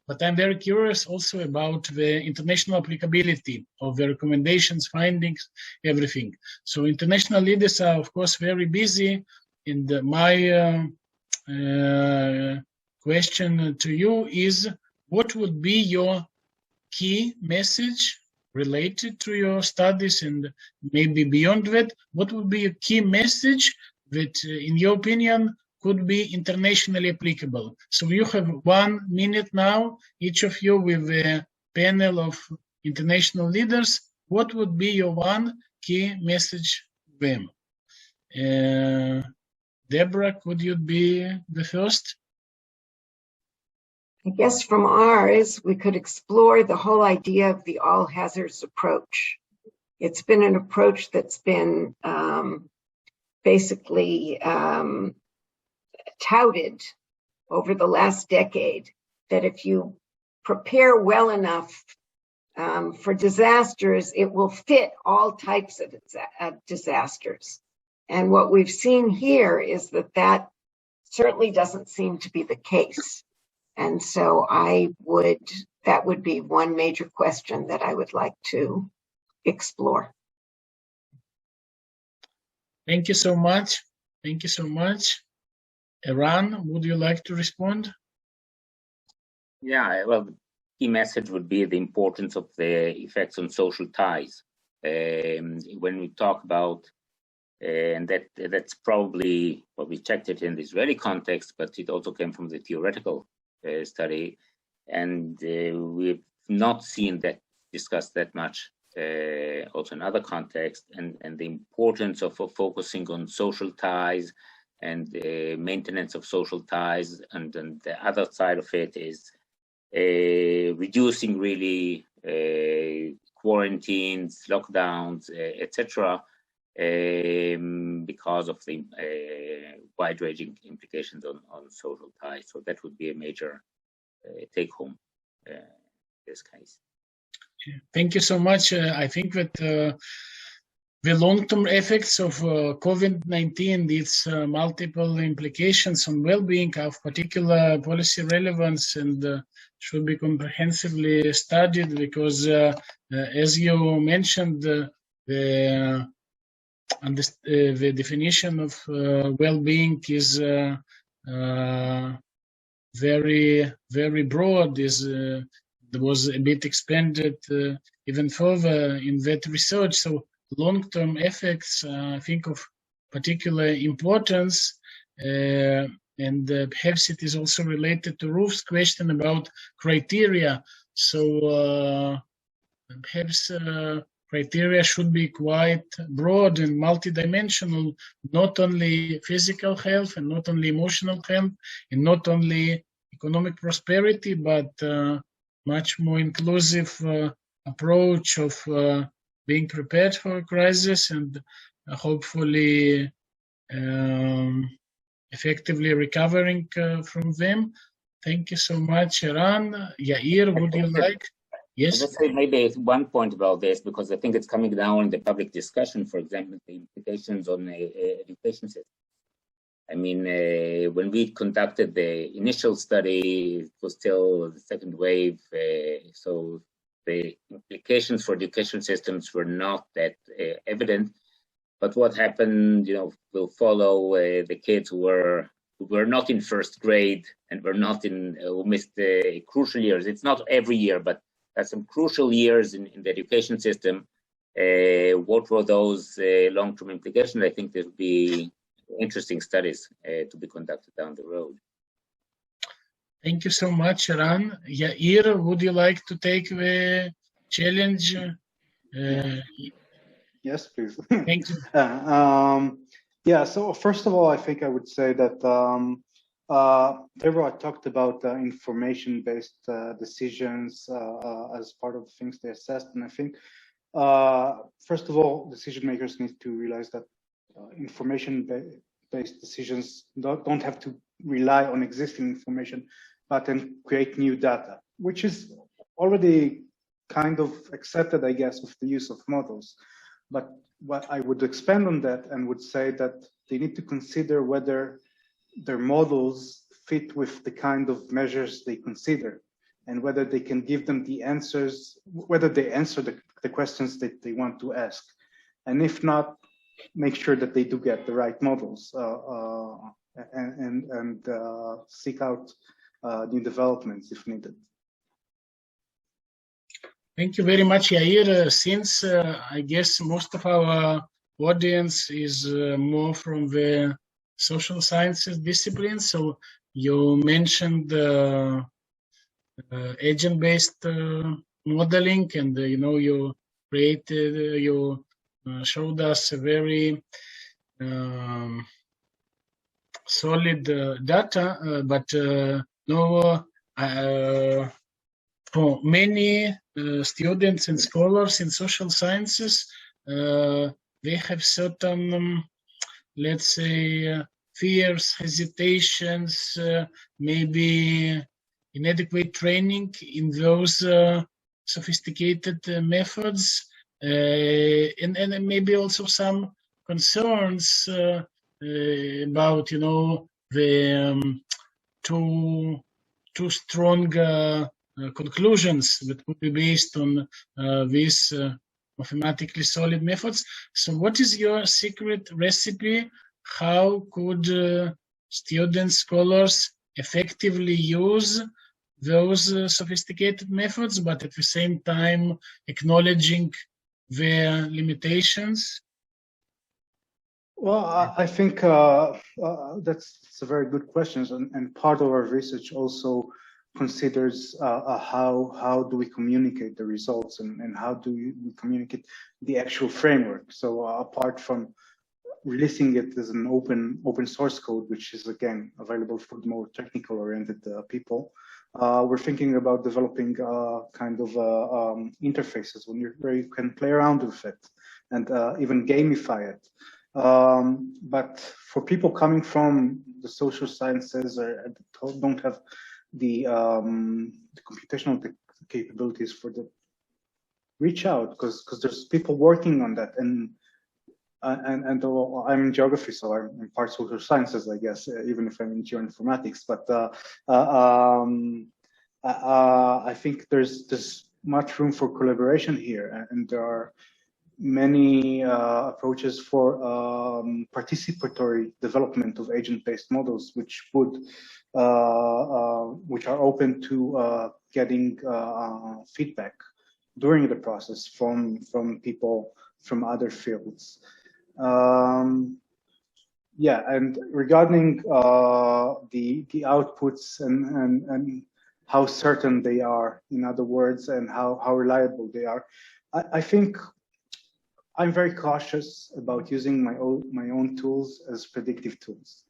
but I'm very curious also about the international applicability of the recommendations, findings, everything. So international leaders are, of course, very busy. And my question to you is, what would be your key message related to your studies and maybe beyond that? What would be a key message that, in your opinion, could be internationally applicable? So you have 1 minute now, each of you with a panel of international leaders. What would be your one key message to them? Deborah, could you be the first? I guess from ours, we could explore the whole idea of the all hazards approach. It's been an approach that's been basically touted over the last decade, that if you prepare well enough for disasters, it will fit all types of disasters. And what we've seen here is that that certainly doesn't seem to be the case. And so that would be one major question that I would like to explore. Thank you so much. Thank you so much. Eran, would you like to respond? Yeah, well, the key message would be the importance of the effects on social ties. When we talk about, and that's probably, well, we checked it in the Israeli context, but it also came from the theoretical study, and we've not seen that discussed that much also in other contexts, and the importance of focusing on social ties and maintenance of social ties, and then the other side of it is reducing really quarantines, lockdowns, etc., because of the wide-ranging implications on social ties. So that would be a major take-home in this case. Thank you so much. I think that the long-term effects of COVID-19, its multiple implications on well-being are of particular policy relevance and should be comprehensively studied, because as you mentioned, the definition of well-being is very, very broad. There was a bit expanded even further in that research. So long-term effects, I think, of particular importance, and perhaps it is also related to Ruth's question about criteria. So perhaps criteria should be quite broad and multidimensional, not only physical health and not only emotional health and not only economic prosperity, but much more inclusive approach of being prepared for a crisis and hopefully effectively recovering from them. Thank you so much, Eran. Yair, would you like? Yes. I'll just say maybe one point about this, because I think it's coming down in the public discussion, for example, the implications on education system. I mean, when we conducted the initial study, it was still the second wave, so the implications for education systems were not that evident. But what happened, will follow the kids who were not in first grade and were not who missed the crucial years. It's not every year, but that's some crucial years in the education system. What were those long-term implications? I think there will be interesting studies to be conducted down the road. Thank you so much, Eran. Yair, would you like to take the challenge? Yes, please. Thank you. Yeah, so first of all, I think I would say that Deborah talked about information-based decisions as part of the things they assessed, and I think first of all, decision makers need to realize that information-based decisions don't have to rely on existing information, but then create new data, which is already kind of accepted, I guess, with the use of models. But what I would expand on that and would say that they need to consider whether their models fit with the kind of measures they consider, and whether they can give them the answers, whether they answer the questions that they want to ask. And if not, make sure that they do get the right models and seek out new developments if needed. Thank you very much, Yair. Since I guess most of our audience is more from the social sciences discipline, so you mentioned agent-based modeling, and you created, you showed us a very solid data, but no, for many students and scholars in social sciences, they have certain, let's say, fears, hesitations, maybe inadequate training in those sophisticated methods, and maybe also some concerns about, the too strong conclusions that would be based on these mathematically solid methods. So what is your secret recipe? How could students, scholars effectively use those sophisticated methods, but at the same time acknowledging their limitations? Well, I think that's a very good question, and part of our research also considers how do we communicate the results, and how do we communicate the actual framework. So apart from releasing it as an open source code, which is again available for the more technical oriented people, we're thinking about developing kind of interfaces where you can play around with it and even gamify it. But for people coming from the social sciences or don't have the computational capabilities for the reach out, because there's people working on that, and I'm in geography, so I'm part social sciences, I guess, even if I'm in geoinformatics. But I think there's much room for collaboration here, and there are many approaches for participatory development of agent-based models, which are open to getting feedback during the process from people from other fields. Yeah, and regarding the outputs and how certain they are, in other words, and how reliable they are, I think I'm very cautious about using my own tools as predictive tools.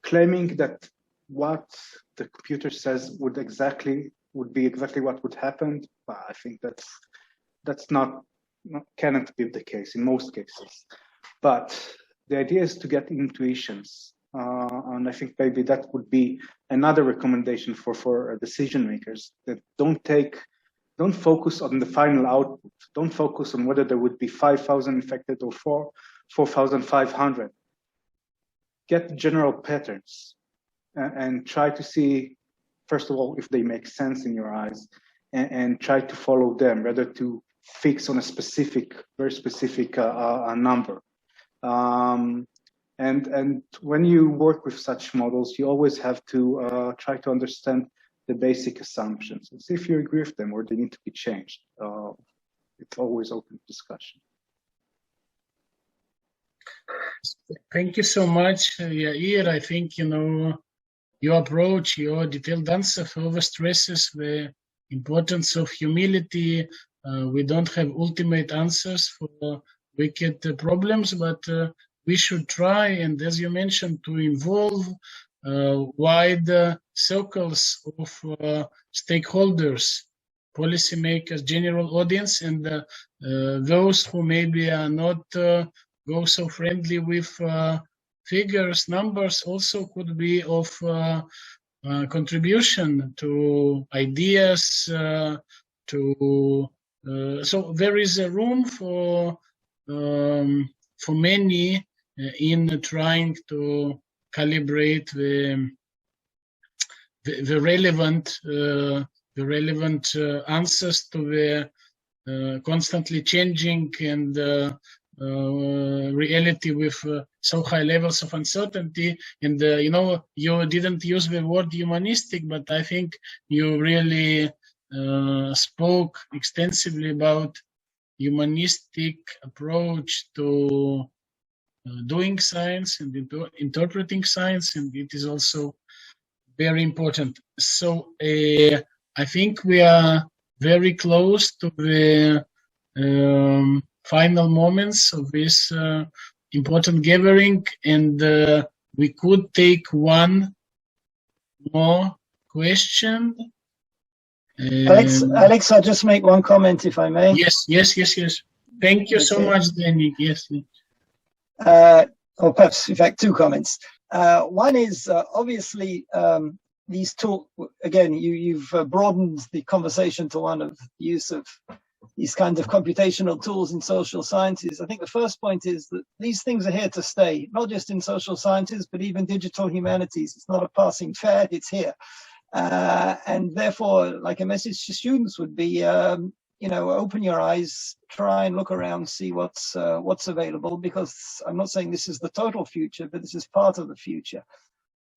Claiming that what the computer says would be exactly what would happen, I think that's cannot be the case in most cases. But the idea is to get intuitions, and I think maybe that would be another recommendation for decision makers, that don't focus on the final output. Don't focus on whether there would be 5,000 infected or 4,500. Get general patterns and try to see, first of all, if they make sense in your eyes, and try to follow them rather to fix on a very specific number. And when you work with such models, you always have to try to understand the basic assumptions and see if you agree with them or they need to be changed. It's always open discussion. Thank you so much, Yair. I think, your approach, your detailed answer further stresses the importance of humility. We don't have ultimate answers for wicked problems, but we should try, and as you mentioned, to involve wide circles of stakeholders, policymakers, general audience, and those who maybe are not go so friendly with figures, numbers, also could be of contribution to ideas, so there is a room for many in trying to calibrate the relevant answers to the constantly changing and reality with so high levels of uncertainty. And you didn't use the word humanistic, but I think you really spoke extensively about humanistic approach to doing science and interpreting science, and it is also very important. So I think we are very close to the final moments of this important gathering, and we could take one more question. Alex, I'll just make one comment, if I may. Yes. Thank you so much, Danny. Yes. Or perhaps, in fact, two comments. One is obviously these tools. Again, you've broadened the conversation to one of the use of these kinds of computational tools in social sciences. I think the first point is that these things are here to stay, not just in social sciences, but even digital humanities. It's not a passing fad; it's here. And therefore, like a message to students would be, open your eyes, try and look around, see what's available, because I'm not saying this is the total future, but this is part of the future.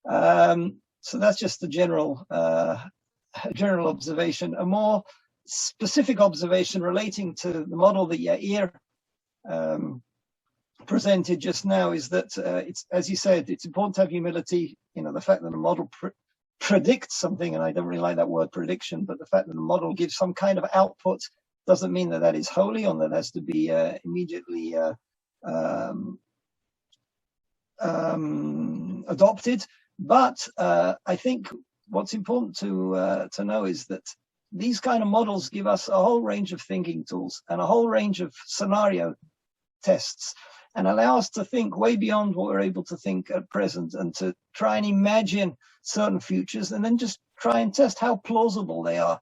So that's just a general observation. A more specific observation relating to the model that Yair presented just now is that it's, as he said, it's important to have humility. The fact that a model predicts something, and I don't really like that word prediction, but the fact that the model gives some kind of output doesn't mean that that is holy or that has to be immediately adopted. But I think what's important to know is that these kind of models give us a whole range of thinking tools and a whole range of scenario tests, and allow us to think way beyond what we're able to think at present, and to try and imagine certain futures, and then just try and test how plausible they are.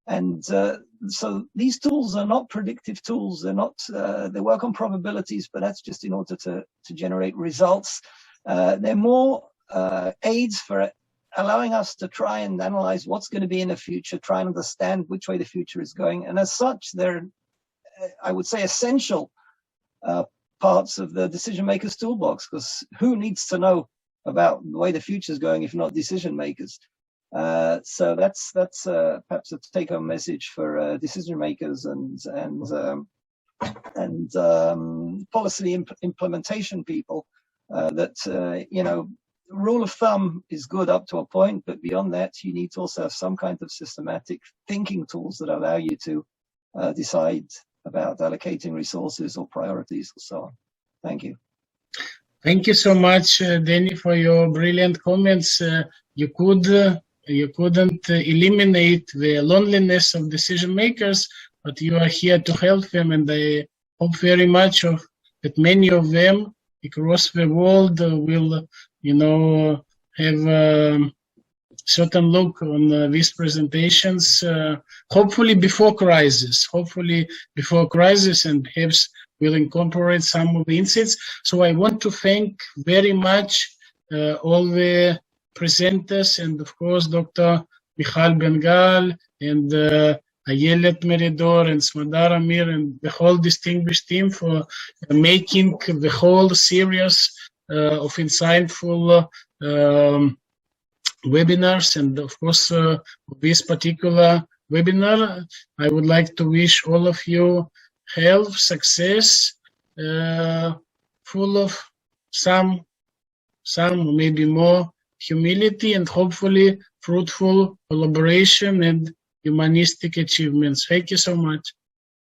And so these tools are not predictive tools. They're not. They work on probabilities, but that's just in order to generate results. They're more aids for allowing us to try and analyze what's going to be in the future, try and understand which way the future is going. And as such, they're, I would say, essential parts of the decision makers toolbox, because who needs to know about the way the future is going if not decision makers? So that's perhaps a take-home message for decision makers and policy implementation people, that rule of thumb is good up to a point, but beyond that, you need to also have some kind of systematic thinking tools that allow you to decide about allocating resources or priorities and so on. Thank you. Thank you so much, Danny, for your brilliant comments. You couldn't eliminate the loneliness of decision makers, but you are here to help them, and I hope very much that many of them across the world will, have a certain look on these presentations, hopefully before crisis, and perhaps will incorporate some of the insights. So I want to thank very much all the presenters, and of course Dr. Michal Ben-Gal and Ayelet Meridor and Smadar Amir and the whole distinguished team for making the whole series of insightful webinars. And of course, this particular webinar, I would like to wish all of you health, success, full of some maybe more humility, and hopefully fruitful collaboration and humanistic achievements. Thank you so much.